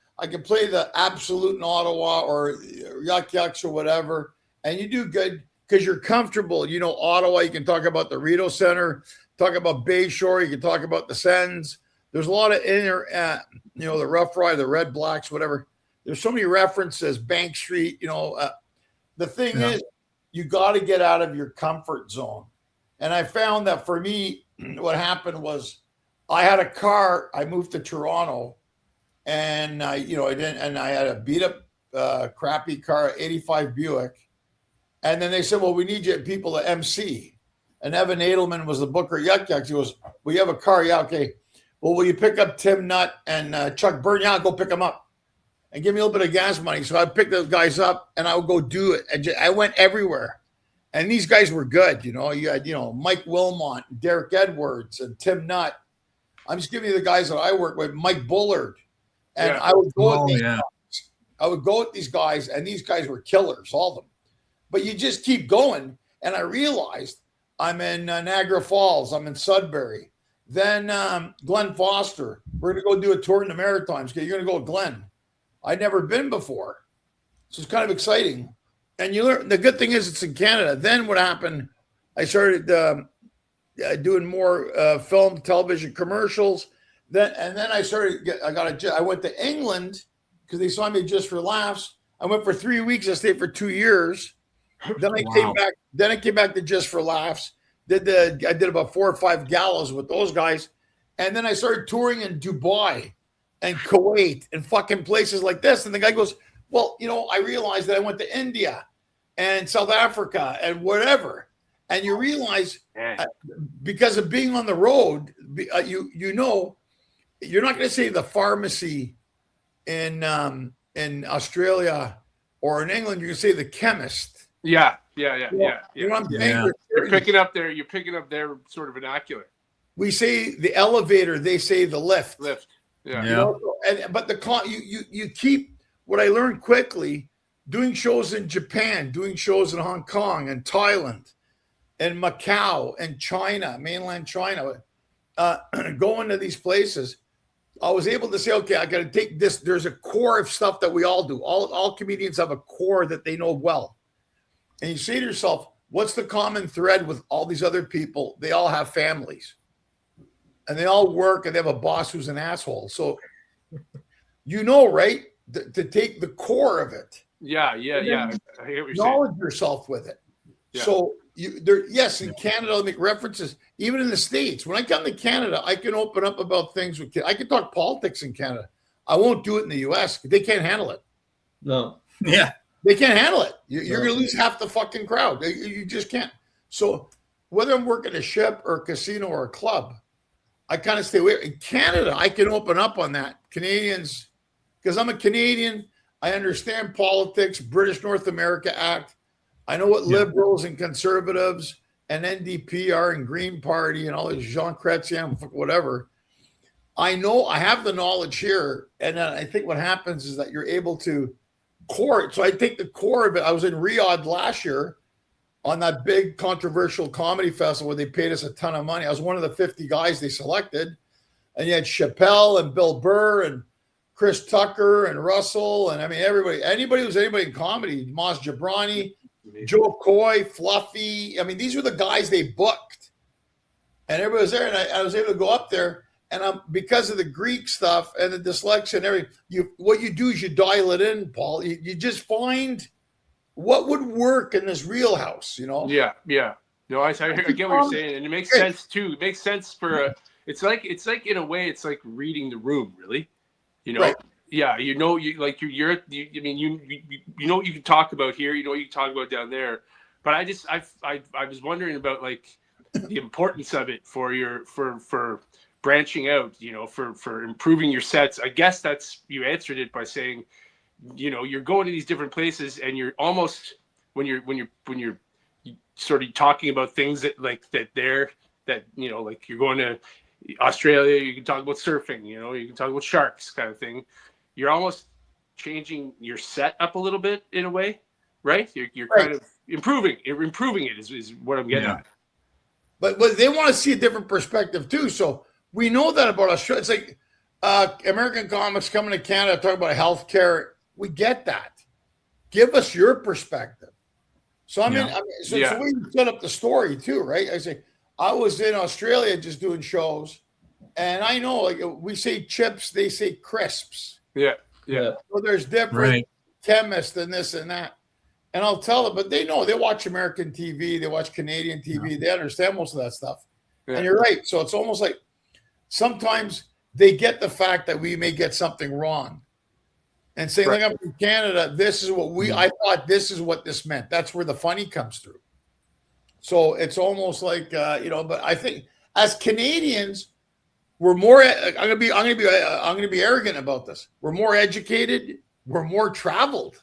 play the Absolute in Ottawa or Yuck Yucks or whatever, and you do good because you're comfortable. You know, Ottawa, you can talk about the Rideau Center, talk about Bayshore, you can talk about the Sens. There's a lot of the Rough Ride, the Red Blacks, whatever. There's so many references, Bank Street, The thing is, you got to get out of your comfort zone. And I found that for me, what happened was I had a car. I moved to Toronto, and I had a beat up, crappy car, 85 Buick. And then they said, well, we need you people to MC. And Evan Edelman was the booker at Yuck Yucks. He goes, well, you have a car? Yeah, okay. Well, will you pick up Tim Nutt and Chuck Byrne? Yeah, I'll go pick them up and give me a little bit of gas money. So I picked those guys up and I would go do it. And I went everywhere. And these guys were good. You had, Mike Wilmot, Derek Edwards, and Tim Nutt. I'm just giving you the guys that I work with, Mike Bullard. And I would go guys. I would go with these guys, and these guys were killers, all of them. But you just keep going. And I realized I'm in Niagara Falls. I'm in Sudbury. Then Glenn Foster. We're going to go do a tour in the Maritimes. Okay, you're going to go with Glenn. I'd never been before. So it's kind of exciting. And you learn. The good thing is it's in Canada. Then what happened, I started doing more film, television commercials. Then I went to England because they saw me Just for Laughs. I went for 3 weeks. I stayed for 2 years. Then I came back. Then I came back to Just for Laughs. I did about 4 or 5 galas with those guys, and then I started touring in Dubai and Kuwait and fucking places like this. And the guy goes, "Well, I realized that I went to India and South Africa and whatever." And you realize because of being on the road, you're not going to say the pharmacy in Australia or in England. You're going to say the chemist. Yeah. You know what I'm saying? You're picking up their sort of vernacular. We say the elevator, they say the lift. Yeah. But you keep what I learned quickly, doing shows in Japan, doing shows in Hong Kong and Thailand and Macau and China, mainland China, going to these places. I was able to say, okay, I got to take this. There's a core of stuff that we all do. All comedians have a core that they know well. And you say to yourself, what's the common thread with all these other people? They all have families. And they all work and they have a boss who's an asshole. So, right? To take the core of it. Yeah. I hear what you're saying. Acknowledge yourself with it. Yeah. So, in Canada, I'll make references. Even in the States, when I come to Canada, I can open up about things with kids. I can talk politics in Canada. I won't do it in the U.S. They can't handle it. No. Yeah. They can't handle it. You're going to lose half the fucking crowd. You just can't. So whether I'm working a ship or a casino or a club, I kind of stay away. In Canada, I can open up on that. Canadians, because I'm a Canadian, I understand politics, British North America Act. I know what liberals and conservatives and NDP are and Green Party and all this Jean Chrétien, whatever. I know I have the knowledge here. And then I think what happens is that you're able to core. So I take the core of it. I was in Riyadh last year on that big controversial comedy festival where they paid us a ton of money. I was one of the 50 guys they selected. And you had Chappelle and Bill Burr and Chris Tucker and Russell. And I mean, anybody who's anybody in comedy, Maz Jobrani, Joe Coy, Fluffy. I mean, these were the guys they booked. And everybody was there. And I was able to go up there. And because of the Greek stuff and the dyslexia and everything, what you do is you dial it in, Paul. You just find what would work in this real house, Yeah. No, I get what you're saying, and it makes sense too. It makes sense for it's like in a way, it's like reading the room, really. Right. Yeah, you know what you can talk about here, you know what you can talk about down there. But I was wondering about like the importance of it for branching out, for improving your sets. I guess you answered it by saying, you're going to these different places and you're almost when you're sort of talking about things that like like you're going to Australia, you can talk about surfing, you can talk about sharks kind of thing. You're almost changing your set up a little bit in a way, right? You're kind of improving it is what I'm getting at. But they want to see a different perspective too. So we know that about Australia. It's like American comics coming to Canada talking about healthcare. We get that. Give us your perspective. So so we set up the story too, right? I say I was in Australia just doing shows, and I know like we say chips, they say crisps. Yeah. So there's different chemists and this and that. And I'll tell them, but they know, they watch American TV, they watch Canadian TV, they understand most of that stuff. Yeah. And you're right. So it's almost like sometimes they get the fact that we may get something wrong. And saying, like, I'm from Canada, this is what I thought this is what this meant. That's where the funny comes through. So it's almost like, but I think as Canadians, we're more, I'm going to be arrogant about this. We're more educated. We're more traveled.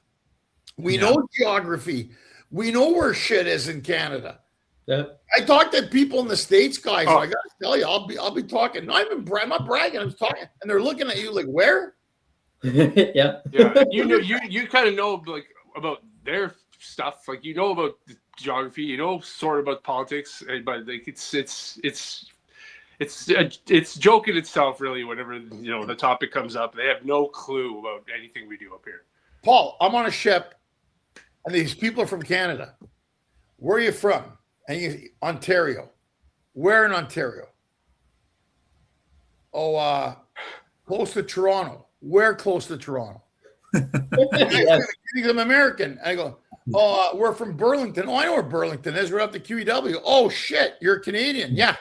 We know geography. We know where shit is in Canada. Yeah. I talk to people in the States, guys. I got to tell you, I'll be talking. I'm not bragging. I'm talking, and they're looking at you like, where? Yeah. You kind of know like about their stuff. Like about the geography. Sort of about politics, but like it's joke in itself, really. Whenever the topic comes up, they have no clue about anything we do up here. Paul, I'm on a ship, and these people are from Canada. Where are you from? And Ontario. Where in Ontario? Oh, close to Toronto. Where close to Toronto? I'm American. I go, we're from Burlington. Oh, I know where Burlington is. We're up to QEW. Oh, shit, you're Canadian. Yeah.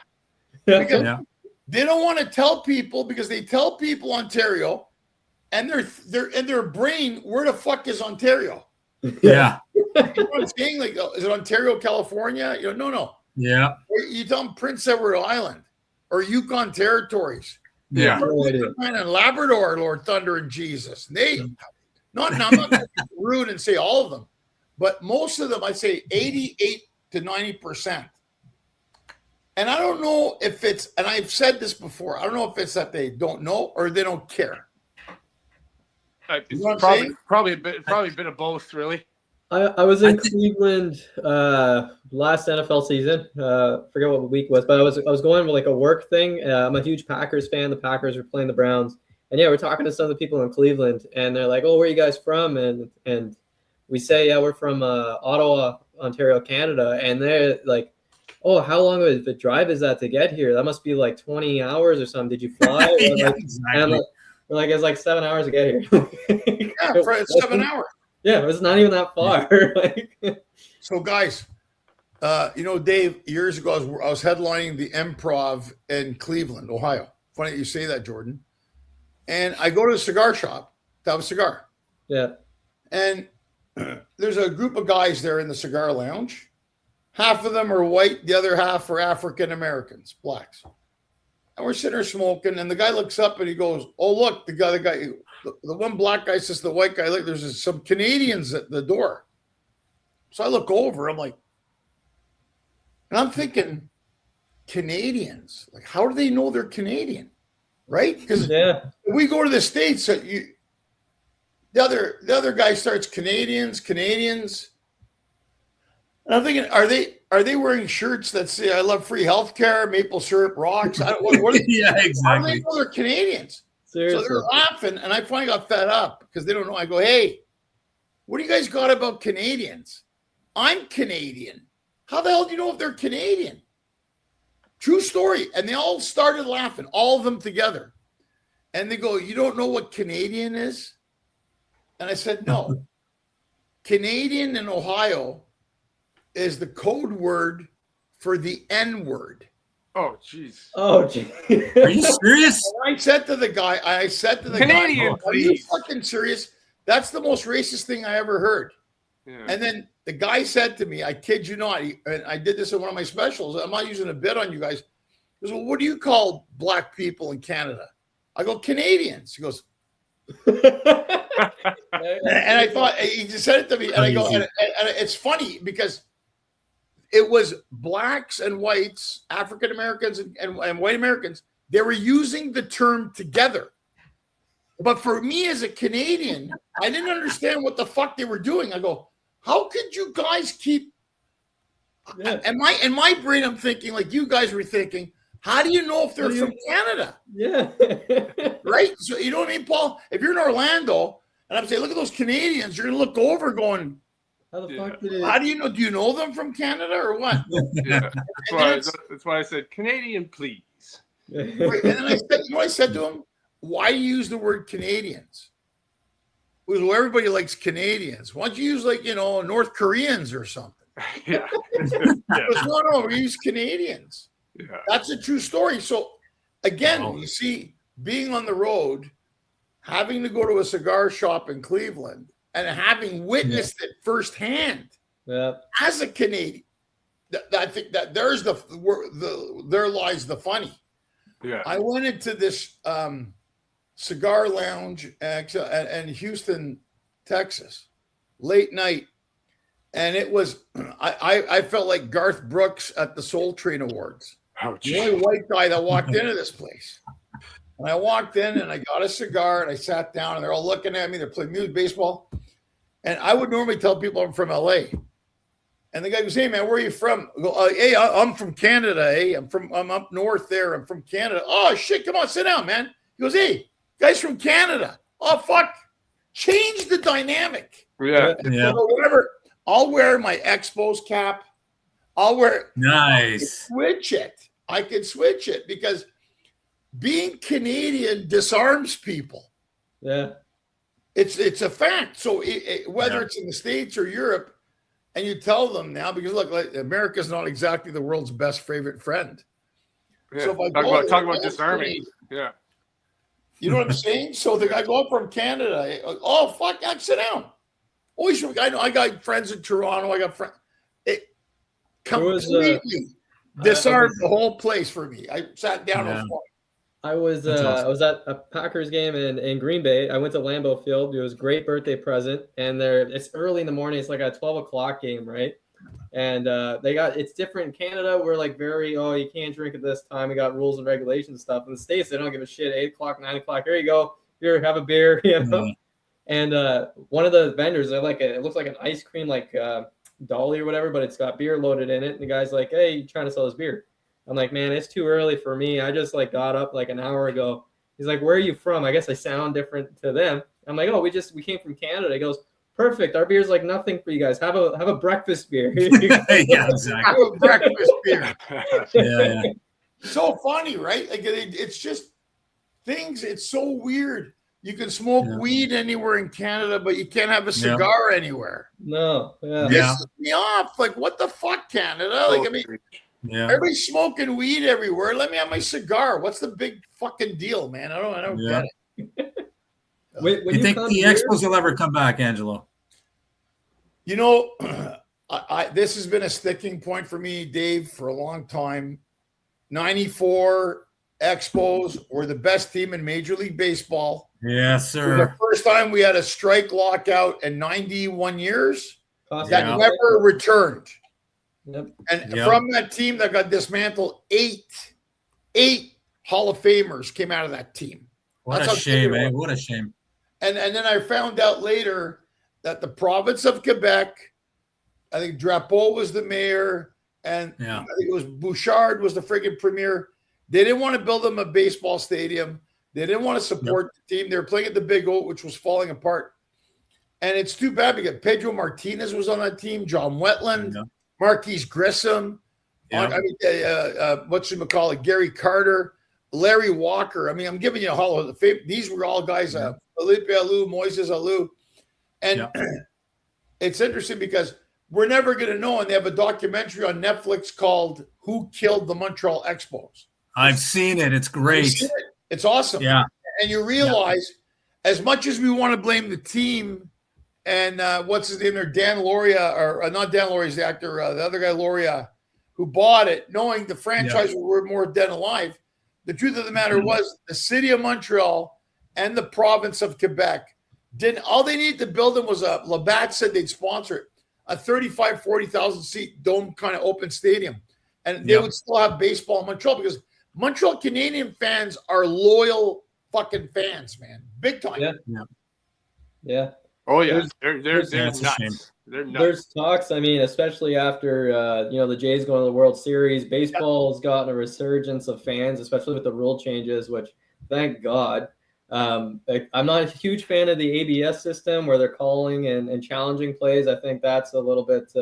Because they don't want to tell people because they tell people Ontario, and they're in their brain, where the fuck is Ontario? Yeah. You know what I'm saying? Like, is it Ontario, California? No. Yeah. Or you tell them Prince Edward Island or Yukon Territories. Yeah. And Labrador, Lord Thunder and Jesus. I'm not going to be rude and say all of them, but most of them, I'd say 88 to 90%. And I don't know if it's, and I've said this before, I don't know if it's that they don't know or they don't care. It's probably a bit of both, really. I was in Cleveland last NFL season. Forget what week it was, but I was going with like a work thing. I'm a huge Packers fan. The Packers were playing the Browns, and we're talking to some of the people in Cleveland, and they're like, "Oh, where are you guys from?" And we say, "Yeah, we're from Ottawa, Ontario, Canada," and they're like, "Oh, how long of a drive is that to get here? That must be like 20 hours or something. Did you fly?" Exactly. And we're like, "It's like 7 hours to get here." For 7 hours. Yeah, it's not even that far. So, guys, Dave, years ago, I was headlining the Improv in Cleveland, Ohio. Funny that you say that, Jordan. And I go to the cigar shop to have a cigar. Yeah. And there's a group of guys there in the cigar lounge. Half of them are white. The other half are African Americans, blacks. And we're sitting there smoking. And the guy looks up and he goes, "Oh, look, the guy, the one black guy says to the white guy, look, there's some Canadians at the door." So I look over, I'm like, and I'm thinking, Canadians, like, how do they know they're Canadian? Right? Because if we go to the States, the other guy starts Canadians. And I'm thinking, are they wearing shirts that say "I love free healthcare," maple syrup rocks? Yeah, exactly. How do they know they're Canadians? Seriously. So they're laughing, and I finally got fed up because they don't know. I go, "Hey, what do you guys got about Canadians? I'm Canadian. How the hell do you know if they're Canadian?" True story. And they all started laughing, all of them together. And they go, "You don't know what Canadian is?" And I said, "No. Canadian in Ohio is the code word for the N word." Oh, jeez. Oh, geez. Are you serious? And I said to the guy, Canadian, "Are you fucking serious? That's the most racist thing I ever heard." Yeah. And then the guy said to me, I kid you not, and I did this in one of my specials. I'm not using a bit on you guys. He goes, "Well, what do you call black people in Canada?" I go, "Canadians." He goes, and I thought, he just said it to me, and I go, and it's funny because it was blacks and whites, African Americans and white Americans. They were using the term together. But for me as a Canadian, I didn't understand what the fuck they were doing. I go, how could you guys keep? Yeah. In my brain, I'm thinking like you guys were thinking. How do you know if they're from Canada? Yeah. Right? So you know what I mean, Paul? If you're in Orlando and I'm saying, look at those Canadians, you're going to look over going, how the fuck did it? How do you know? Do you know them from Canada or what? Yeah. That's why I said, "Canadian, please." Right. And then I said, I said to him, "Why do you use the word Canadians?" well, everybody likes Canadians. Why don't you use North Koreans or something? Yeah. No, we use Canadians. Yeah. That's a true story. So again, you see, being on the road, having to go to a cigar shop in Cleveland and having witnessed it firsthand as a Canadian, I think that there's there lies the funny. Yeah. I went into this cigar lounge in Houston, Texas, late night. And it was, I felt like Garth Brooks at the Soul Train Awards. The only white guy that walked into this place. And I walked in and I got a cigar and I sat down and they're all looking at me. They're playing music, baseball. And I would normally tell people I'm from LA. And the guy goes, hey, man, where are you from? I go, hey, I'm from Canada. Hey, I'm up north there. I'm from Canada. Oh, shit, come on, sit down, man. He goes, hey, guy's from Canada. Oh, fuck. Change the dynamic. Yeah. So whatever. I'll wear my Expos cap. I'll wear. Nice. I could switch it because being Canadian disarms people. Yeah. It's a fact. So whether it's in the States or Europe, and you tell them now, because look, America's not exactly the world's best favorite friend. Yeah. So if I talk about disarming. Yeah. You know what I'm saying? So I go up from Canada. Oh, fuck, sit down. Always, I got friends in Toronto. I got friends. It completely disarmed the whole place for me. I sat down on the floor. I was at a Packers game in Green Bay. I went to Lambeau Field. It was a great birthday present. And it's early in the morning. It's like a 12 o'clock game, right? And it's different in Canada. We're like you can't drink at this time. We got rules and regulations and stuff. In the States, they don't give a shit. 8 o'clock, 9 o'clock. Here you go. Here, have a beer. You know. Mm-hmm. And one of the vendors, it looks like an ice cream dolly or whatever, but it's got beer loaded in it. And the guy's like, hey, you trying to sell this beer? I'm like, man, it's too early for me. I just got up an hour ago. He's like, where are you from? I guess I sound different to them. I'm like, oh, we came from Canada. He goes, perfect. Our beer's like nothing for you guys. Have a breakfast beer. Yeah, exactly. Have a breakfast beer. Yeah. So funny, right? It's just things. It's so weird. You can smoke weed anywhere in Canada, but you can't have a cigar anywhere. No. Yeah. Pisses me off. What the fuck, Canada? Everybody's smoking weed everywhere. Let me have my cigar. What's the big fucking deal, man? I don't get it. When you think the Expos will ever come back, Angelo? This has been a sticking point for me, Dave, for a long time. 94 Expos were the best team in Major League Baseball. Yes, sir. The first time we had a strike lockout in 91 years that never returned. Yep. And from that team that got dismantled, eight Hall of Famers came out of that team. What a shame, man. What a shame. And then I found out later that the province of Quebec, I think Drapeau was the mayor, and I think it was Bouchard was the friggin' premier. They didn't want to build them a baseball stadium. They didn't want to support the team. They were playing at the Big O, which was falling apart. And it's too bad because Pedro Martinez was on that team, John Wetland, Marquise Grissom, Gary Carter, Larry Walker. I mean, I'm giving you a Hall of Fame. These were all guys, Felipe Alou, Moises Alou. And it's interesting because we're never going to know. And they have a documentary on Netflix called Who Killed the Montreal Expos? I've seen it. It's great. It's awesome. Yeah. And you realize as much as we want to blame the team and what's his name there, Dan Lauria, or not Dan Lauria's the actor, the other guy, Lauria, who bought it, knowing the franchise were more dead and alive. The truth of the matter was the city of Montreal and the province of Quebec all they needed to build them was Labatt said they'd sponsor it, a 35, 40,000 seat dome kind of open stadium. And they would still have baseball in Montreal because Montreal Canadian fans are loyal fucking fans, man. Big time. Yeah. Oh, yeah. They're nuts. They're nuts. There's talks, especially after, the Jays going to the World Series. Baseball has gotten a resurgence of fans, especially with the rule changes, which, thank God. I'm not a huge fan of the ABS system where they're calling and challenging plays. I think that's a little bit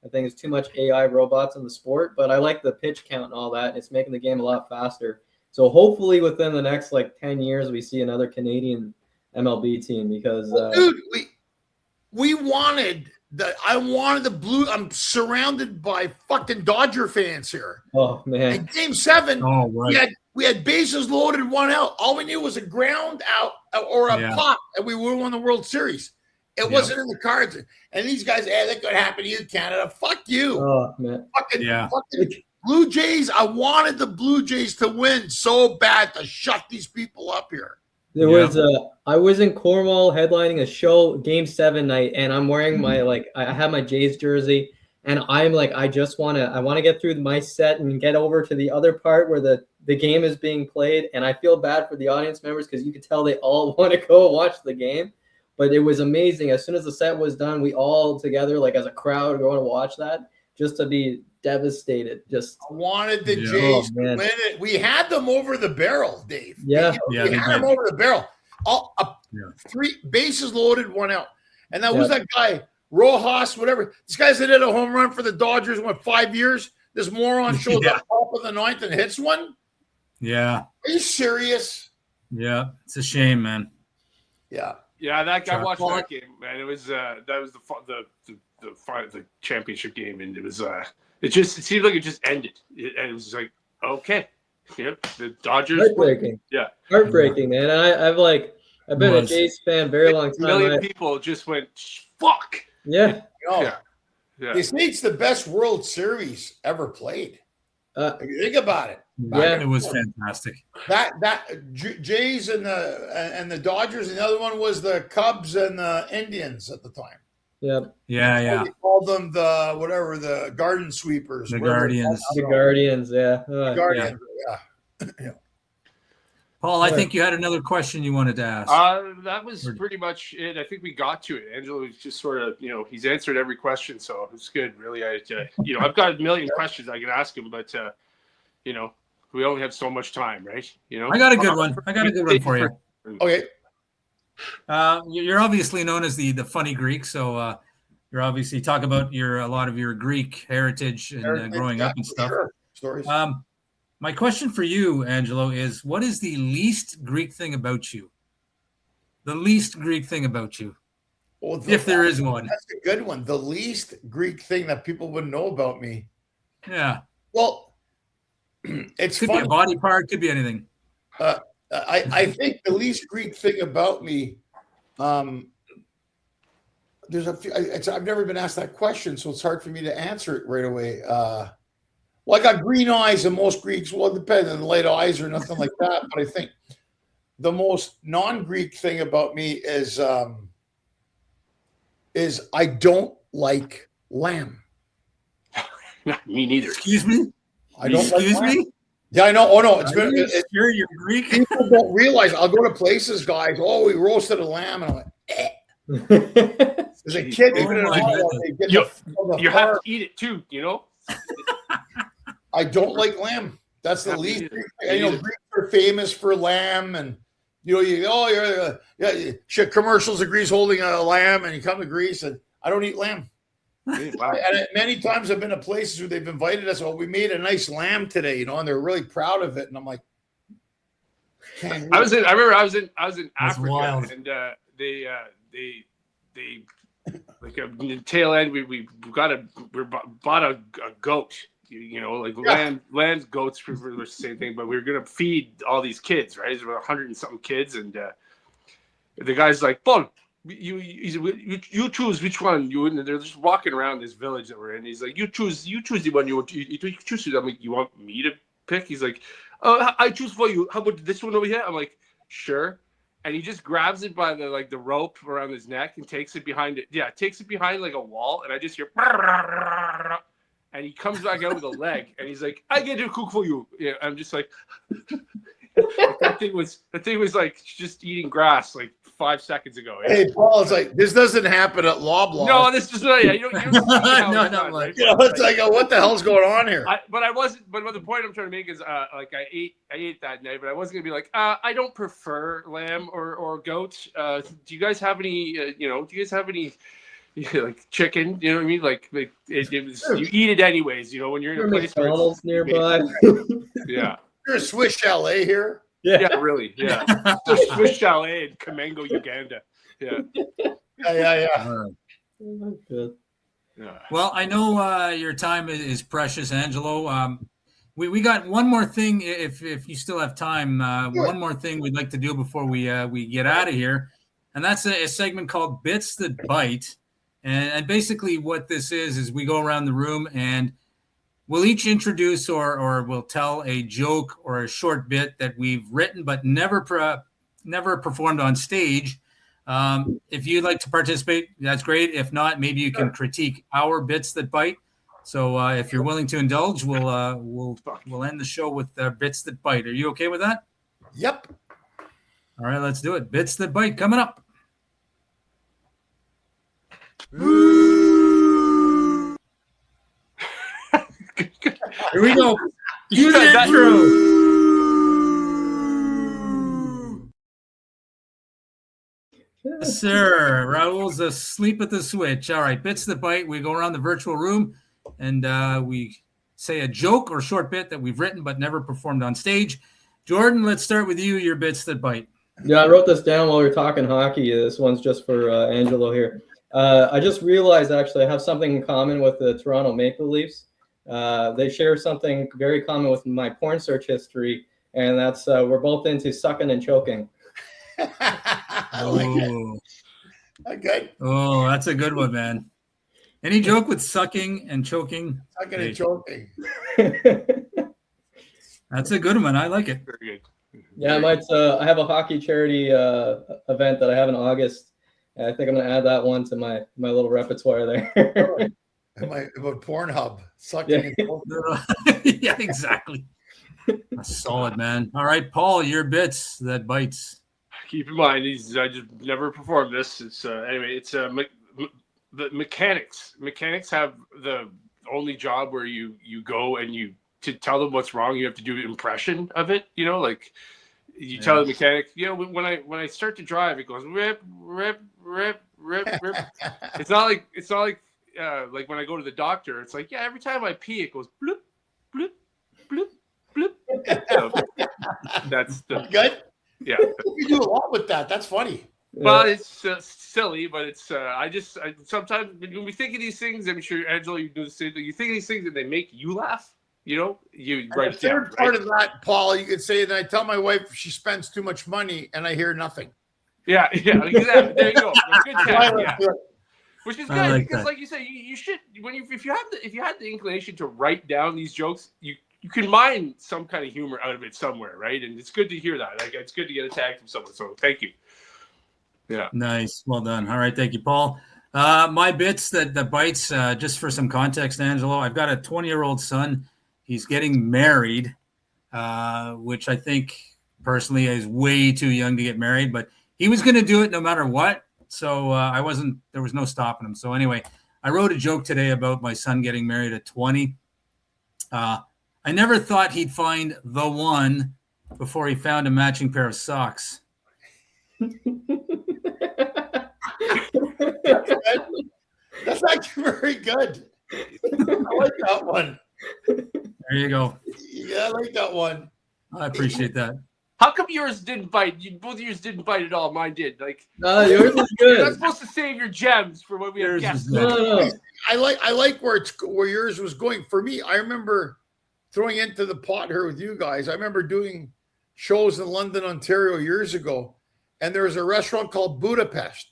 I think it's too much AI robots in the sport, but I like the pitch count and all that. It's making the game a lot faster. So hopefully within the next 10 years, we see another Canadian MLB team because dude, we wanted I wanted the blue. I'm surrounded by fucking Dodger fans here. Oh man! In Game 7, right. we had bases loaded, 1 out. All we knew was a ground out or a pop, and we would have won the World Series. It wasn't in the cards. And these guys, that could happen to you, Canada. Fuck you. Oh man! Fucking Blue Jays. I wanted the Blue Jays to win so bad to shut these people up here. There was I was in Cornwall headlining a show, Game 7 night, and I'm wearing my I have my Jays jersey, and I'm like, I want to get through my set and get over to the other part where the game is being played, and I feel bad for the audience members because you could tell they all want to go watch the game, but it was amazing. As soon as the set was done, we all together, like as a crowd, going to watch that just to be devastated. I wanted the Jays to win it. We had them over the barrel, Dave. Yeah, we had them over the barrel. 3 bases loaded, 1 out. And that was that guy, Rojas, whatever. This guy's that hit a home run for the Dodgers in 5 years. This moron shows up top of the 9th and hits one. Yeah. Are you serious? Yeah, it's a shame, man. Yeah. Yeah, that guy watched that game, man. It was that was the championship game, and it was it seemed like it just ended. And it was like, okay, the Dodgers. Heartbreaking. Heartbreaking, man. I've been a Jays fan very long time. A million people just went, fuck. Yeah. They say it's the best World Series ever played. Think about it. It was fantastic. That Jays and the Dodgers, and the other one was the Cubs and the Indians at the time. Yeah. They called them the Garden Sweepers. The Guardians. The Guardians, The Guardians, yeah. Paul, I think you had another question you wanted to ask. That was pretty much it. I think we got to it. Angelo was just sort of, he's answered every question, so it's good. Really, I've got a million questions I can ask him, but we only have so much time, right? I got a good one. For you. Okay. You're obviously known as the funny Greek, so you're obviously talk about a lot of your Greek heritage and growing up and stuff. Sure. Stories. My question for you, Angelo, is what is the least Greek thing about you? The least Greek thing about you, if there is one. That's a good one. The least Greek thing that people would know about me. Yeah. Well, it's could be a body part, could be anything. I think the least Greek thing about me, there's I've never been asked that question, so it's hard for me to answer it right away. Well, I got green eyes, and most Greeks, well, it depends on the light eyes or nothing like that. But I think the most non-Greek thing about me is I don't like lamb. Me neither. Excuse me? I don't Excuse like lamb. me? Yeah, I know. Oh, no. You're Greek? People don't realize. I'll go to places, guys. Oh, we roasted a lamb. And I'm like, As a kid, you have to eat it too, I don't like lamb. That's the least. Greeks are famous for lamb, and commercials of Greece holding a lamb, and you come to Greece, and I don't eat lamb. Wow. And many times I've been to places where they've invited us. Oh, we made a nice lamb today, and they're really proud of it. And I'm like, I remember I was in Africa, wild. and they like at the tail end we bought a goat. Land goats were the same thing, but we were gonna feed all these kids, right? There's about 100 and something kids, and the guy's like, Paul, you choose which one you. And they're just walking around this village that we're in. He's like, you choose the one you want. You choose it. I'm like, you want me to pick? He's like, I choose for you. How about this one over here? I'm like, sure. And he just grabs it by the rope around his neck and takes it behind it. Yeah, takes it behind like a wall, and I just hear. And he comes back out with a leg, and he's like, "I get to cook for you." Yeah, I'm just like, that thing was like just eating grass like 5 seconds ago. Yeah? Hey, Paul, it's like this doesn't happen at Loblaw. No, this is not. Yeah, you don't no, right? It's like, what the hell's going on here? But the point I'm trying to make is, I ate that night, but I wasn't gonna be like, I don't prefer lamb or goat. Do you guys have any? Do you guys have any? Like chicken, you know what I mean? Like it was, you eat it anyways, when you're in a place McDonald's nearby. Yeah. You're a Swiss chalet here. Yeah, really. Yeah. Swiss Chalet in Kamengo, Uganda. Yeah. Yeah. Yeah. Well, I know your time is precious, Angelo. We got one more thing, if you still have time. Sure. One more thing we'd like to do before we get out of here, and that's a segment called Bits That Bite. And basically, what this is we go around the room and we'll each introduce or we'll tell a joke or a short bit that we've written but never performed on stage. If you'd like to participate, that's great. If not, maybe you can critique our Bits That Bite. So if you're willing to indulge, we'll end the show with Bits That Bite. Are you okay with that? Yep. All right, let's do it. Bits That Bite coming up. Here we go. Cue the intro. Yes, sir. Raul's asleep at the switch. All right, Bits That Bite. We go around the virtual room and we say a joke or short bit that we've written but never performed on stage. Jordan, let's start with you. Your Bits That Bite. Yeah, I wrote this down while we were talking hockey. This one's just for Angelo here. I just realized actually I have something in common with the Toronto Maple Leafs. They share something very common with my porn search history, and that's we're both into sucking and choking. I like it. Okay. Oh, that's a good one, man. Any joke with sucking and choking? Sucking and choking. That's a good one. I like it. Very good. Yeah, I have a hockey charity event that I have in August. And I think I'm going to add that one to my little repertoire there. About Pornhub. Sucking and choking. Yeah, exactly. That's solid, man. All right, Paul, your Bits That Bites. Keep in mind, I just never performed this. It's anyway. It's the mechanics. Mechanics have the only job where you go and to tell them what's wrong. You have to do an impression of it. You know, like you tell the mechanic. You know, when I start to drive, it goes rip, rip, rip, rip, rip. It's not like like when I go to the doctor. It's like every time I pee, it goes bloop, bloop, bloop, bloop. So that's the good. Yeah, you do a lot with that. That's funny. Well, it's silly, but it's I sometimes when we think of these things, I'm sure Angelo, you do the same thing. You think of these things and they make you laugh. You know, you write the third part of that, Paul. You could say that I tell my wife she spends too much money and I hear nothing. Yeah, exactly. There you go. Good tag, yeah. Which is good because, like you said, you should if you had the inclination to write down these jokes, you can mine some kind of humor out of it somewhere, right? And it's good to hear that. Like, it's good to get a tag from someone. So thank you. Yeah. Nice. Well done. All right. Thank you, Paul. My Bits that bites, just for some context, Angelo, I've got a 20-year-old son. He's getting married, which I think personally is way too young to get married, but he was going to do it no matter what. So there was no stopping him. So anyway, I wrote a joke today about my son getting married at 20. I never thought he'd find the one before he found a matching pair of socks. That's actually very good. I like that one. There you go. Yeah, I like that one. I appreciate that. How come yours didn't bite? Both of yours didn't bite at all. Mine did. Like, no, yours was good. You're not supposed to save your gems for when we have guests. No. I like where yours was going. For me, I remember throwing into the pot here with you guys. I remember doing shows in London, Ontario years ago, and there was a restaurant called Budapest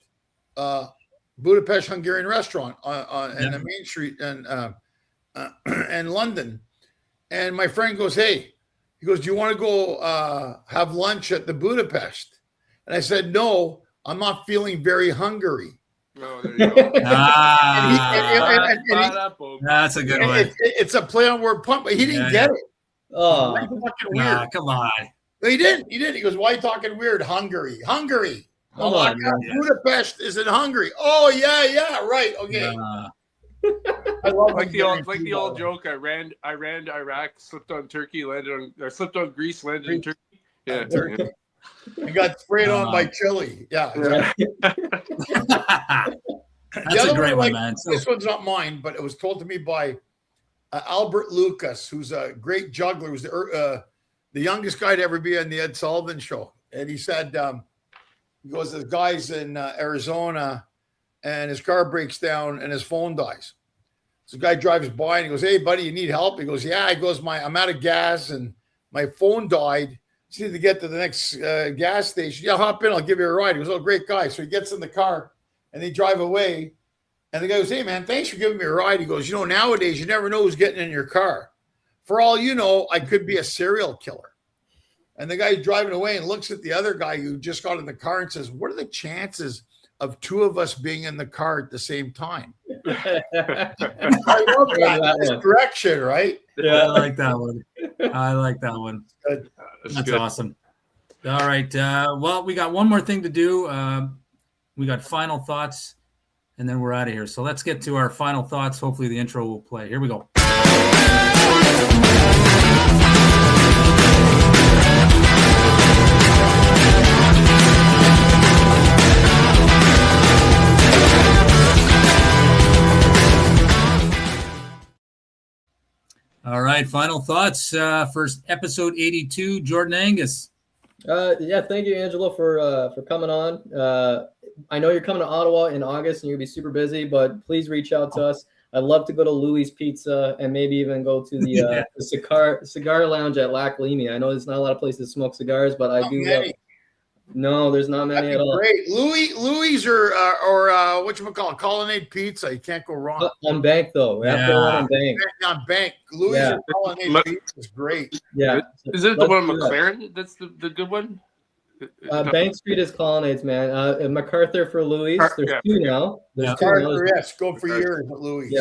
Hungarian restaurant on the main street in London. And my friend goes, "Hey," he goes, "do you want to go have lunch at the Budapest?" And I said, "No, I'm not feeling very hungry." Oh, there you go. That's a good one. It's a play on word pump, but he didn't get it. Oh, weird. Come on. He didn't. He goes, "Why are you talking weird? Hungary. Come on, Budapest is in Hungary." Oh yeah, right. Okay. I love the old joke. I ran Iraq, slipped on Turkey, slipped on Greece, landed in Turkey. Yeah, Turkey. And got sprayed on by Chile. Yeah. That's a great one, man. This one's not mine, but it was told to me by Albert Lucas, who's a great juggler. Who's the youngest guy to ever be on the Ed Sullivan Show. And he said, he goes, "There's guys in Arizona, and his car breaks down and his phone dies. So the guy drives by and he goes, 'Hey, buddy, you need help?' He goes, 'Yeah.' He goes, I'm out of gas and my phone died. Just need to get to the next gas station. Yeah, hop in. I'll give you a ride." He goes, "Oh, great guy." So he gets in the car and they drive away. And the guy goes, "Hey, man, thanks for giving me a ride." He goes, "Nowadays, you never know who's getting in your car. For all you know, I could be a serial killer." And the guy's driving away and looks at the other guy who just got in the car and says, "What are the chances of two of us being in the car at the same time?" I love that direction, right? Yeah, I like that one. Good. That's good. awesome. All right. Well, we got one more thing to do. We got final thoughts, and then we're out of here. So let's get to our final thoughts. Hopefully the intro will play. Here we go. All right, final thoughts for episode 82. Jordan Angus. Yeah, thank you, Angelo, for coming on. I know you're coming to Ottawa in August and you'll be super busy, but please reach out to us. I'd love to go to Louis Pizza and maybe even go to the cigar lounge at Lac Leamy. I know there's not a lot of places to smoke cigars, but I do love. No, there's not many at all. Great, Louis or whatchamacallit, Colonnade Pizza. You can't go wrong. On Bank though, we have to go on Bank. On Bank, Louis or Colonnade Pizza is great. Yeah, is it the one in McLaren? That's the good one. Bank Street is Colonnades, man. MacArthur for Louis. There's two now. There's two MacArthur, yes, go for years at Louis.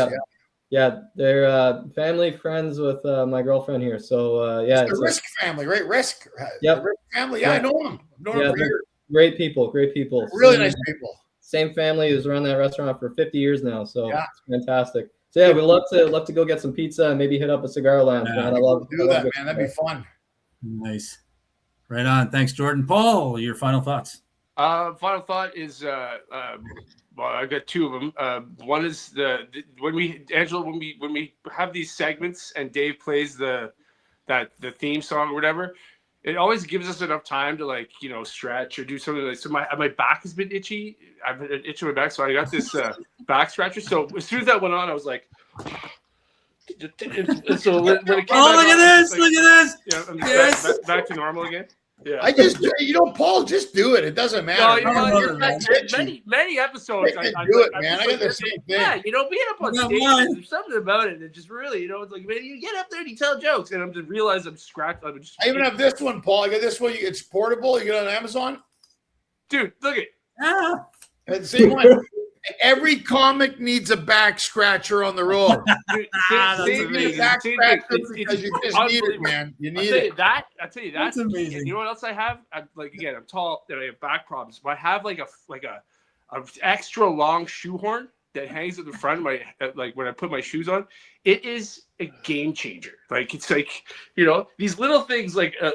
Yeah, they're family friends with my girlfriend here. So yeah, it's the Risk family, right? Risk. Yep. Risk family. Yeah, I know them. I've known them for years. Great people. Really nice people. Same family who's run that restaurant for 50 years now. So it's fantastic. So yeah, we'd love to go get some pizza and maybe hit up a cigar lounge, man. I love that, man. That'd be fun. Nice. Right on. Thanks, Jordan. Paul, your final thoughts. Final thought is well, I got two of them. One is when we have these segments and Dave plays the theme song or whatever, it always gives us enough time to stretch or do something like. So my back has been itchy. I've been itching my back, so I got this back scratcher. So as soon as that went on, I was like. So when it came look at this! Look at this! Yeah, I'm just back to normal again. Yeah. I just, Paul, just do it. It doesn't matter. Many episodes. I do it, man. I got the same thing. Yeah, being up on stage, there's something about it that just really, it's like, man, you get up there and you tell jokes, and I'm just realize I'm scratched. I even have this one, Paul. I got this one. It's portable. You get it on Amazon. Dude, look at it. The same one. Every comic needs a back scratcher on the road. Dude, back scratcher because you just need it, man. You need it. I'll tell you that. That's amazing. And you know what else I have? Again, I'm tall and I have back problems, but I have like a extra long shoehorn that hangs at the front of my when I put my shoes on. It is a game changer. It's these little things like a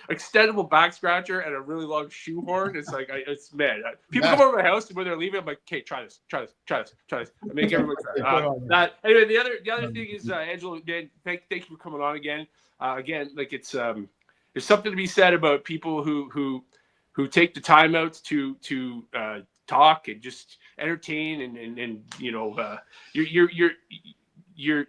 extendable back scratcher and a really long shoehorn. It's it's mad. People come over my house and when they're leaving, I'm like, okay, try this. I make everyone try that. Anyway, the other thing is Angelo. Again, thank you for coming on again. It's there's something to be said about people who take the time out to talk and just entertain and you're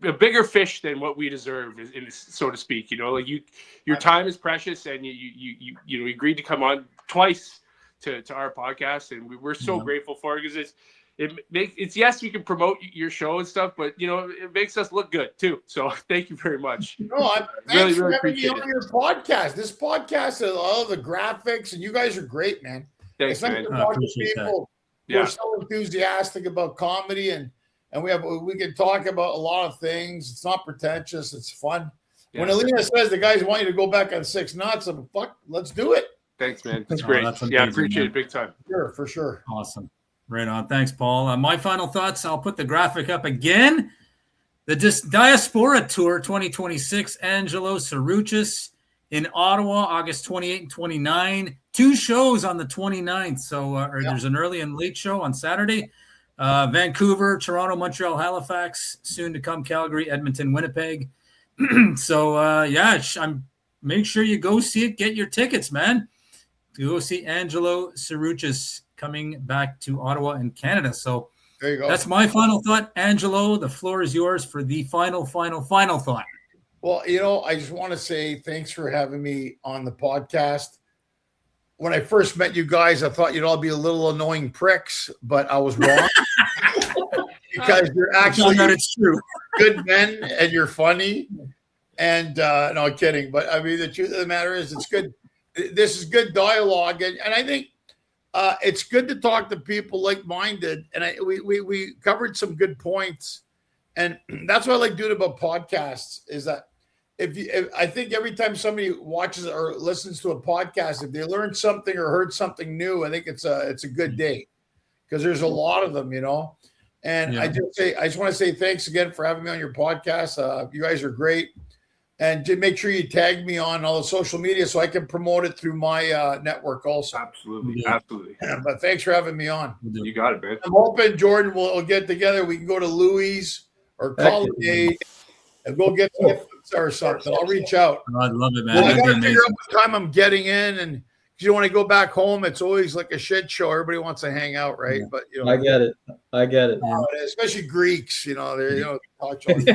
a bigger fish than what we deserve, so to speak. Your time is precious, and you agreed to come on twice to our podcast, and we're so grateful for it because it's yes, we can promote your show and stuff, but it makes us look good too. So thank you very much. No, thanks for having me on your podcast. This podcast is all the graphics, and you guys are great, man. Thanks, man. I appreciate people who are so enthusiastic about comedy, and we can talk about a lot of things. It's not pretentious. It's fun. Yeah. When Alina says the guys want you to go back on 6 Nuts, I'm fuck, let's do it. Thanks, man. That's great. I appreciate it big time. Sure, for sure. Awesome. Right on. Thanks, Paul. My final thoughts, I'll put the graphic up again. The Diaspora Tour 2026, Angelo Tsarouchas in Ottawa, August 28 and 29. 2 shows on the 29th. So there's an early and late show on Saturday. Vancouver, Toronto, Montreal, Halifax, soon to come Calgary, Edmonton, Winnipeg. So make sure you go see it. Get your tickets, man. To go see Angelo Tsarouchas coming back to Ottawa in Canada. So there you go. That's my final thought. Angelo, the floor is yours for the final thought. Well, I just want to say thanks for having me on the podcast. When I first met you guys, I thought you'd all be a little annoying pricks, but I was wrong. Because you're actually it's true. good men and you're funny. And no, I'm kidding. But I mean, the truth of the matter is it's good. This is good dialogue. And I think it's good to talk to people like-minded. And we covered some good points. And that's what I like doing about podcasts is that if I think every time somebody watches or listens to a podcast, if they learn something or heard something new, I think it's a good day because there's a lot of them, And yeah. I just want to say thanks again for having me on your podcast. You guys are great. And to make sure you tag me on all the social media so I can promote it through my network also. Absolutely. Yeah. Absolutely. But thanks for having me on. You got it, man. I'm hoping, Jordan, we'll get together. We can go to Louis or Colonnade and go get some pizza or something. I'll reach out. Oh, I'd love it, man. Well, I got to figure out what time I'm getting in. And when I go back home, it's always like a shit show. Everybody wants to hang out, right? Yeah. But I get it. Especially Greeks, they're touch on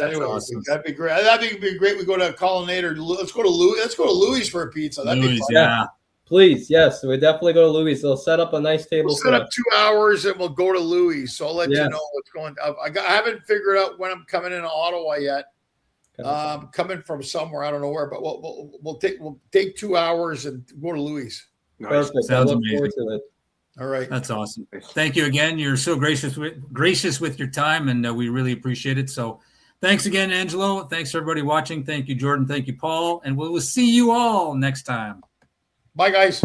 anyway, awesome. That'd be great. That'd be great. We go to Colonnade or let's go to Louis. Let's go to Louis for a pizza. That'd be fun. Yeah. Please, yes, we definitely go to Louis. They'll set up a nice table. We'll set up 2 hours and we'll go to Louis. So I'll let you know what's going on. I haven't figured out when I'm coming into Ottawa yet. Coming from somewhere, I don't know where, but we'll take 2 hours and go to Louis. Nice. Perfect. Sounds amazing. All right, that's awesome. Thank you again. You're so gracious with your time, and we really appreciate it. So, thanks again, Angelo. Thanks for everybody watching. Thank you, Jordan. Thank you, Paul, and we'll see you all next time. Bye, guys.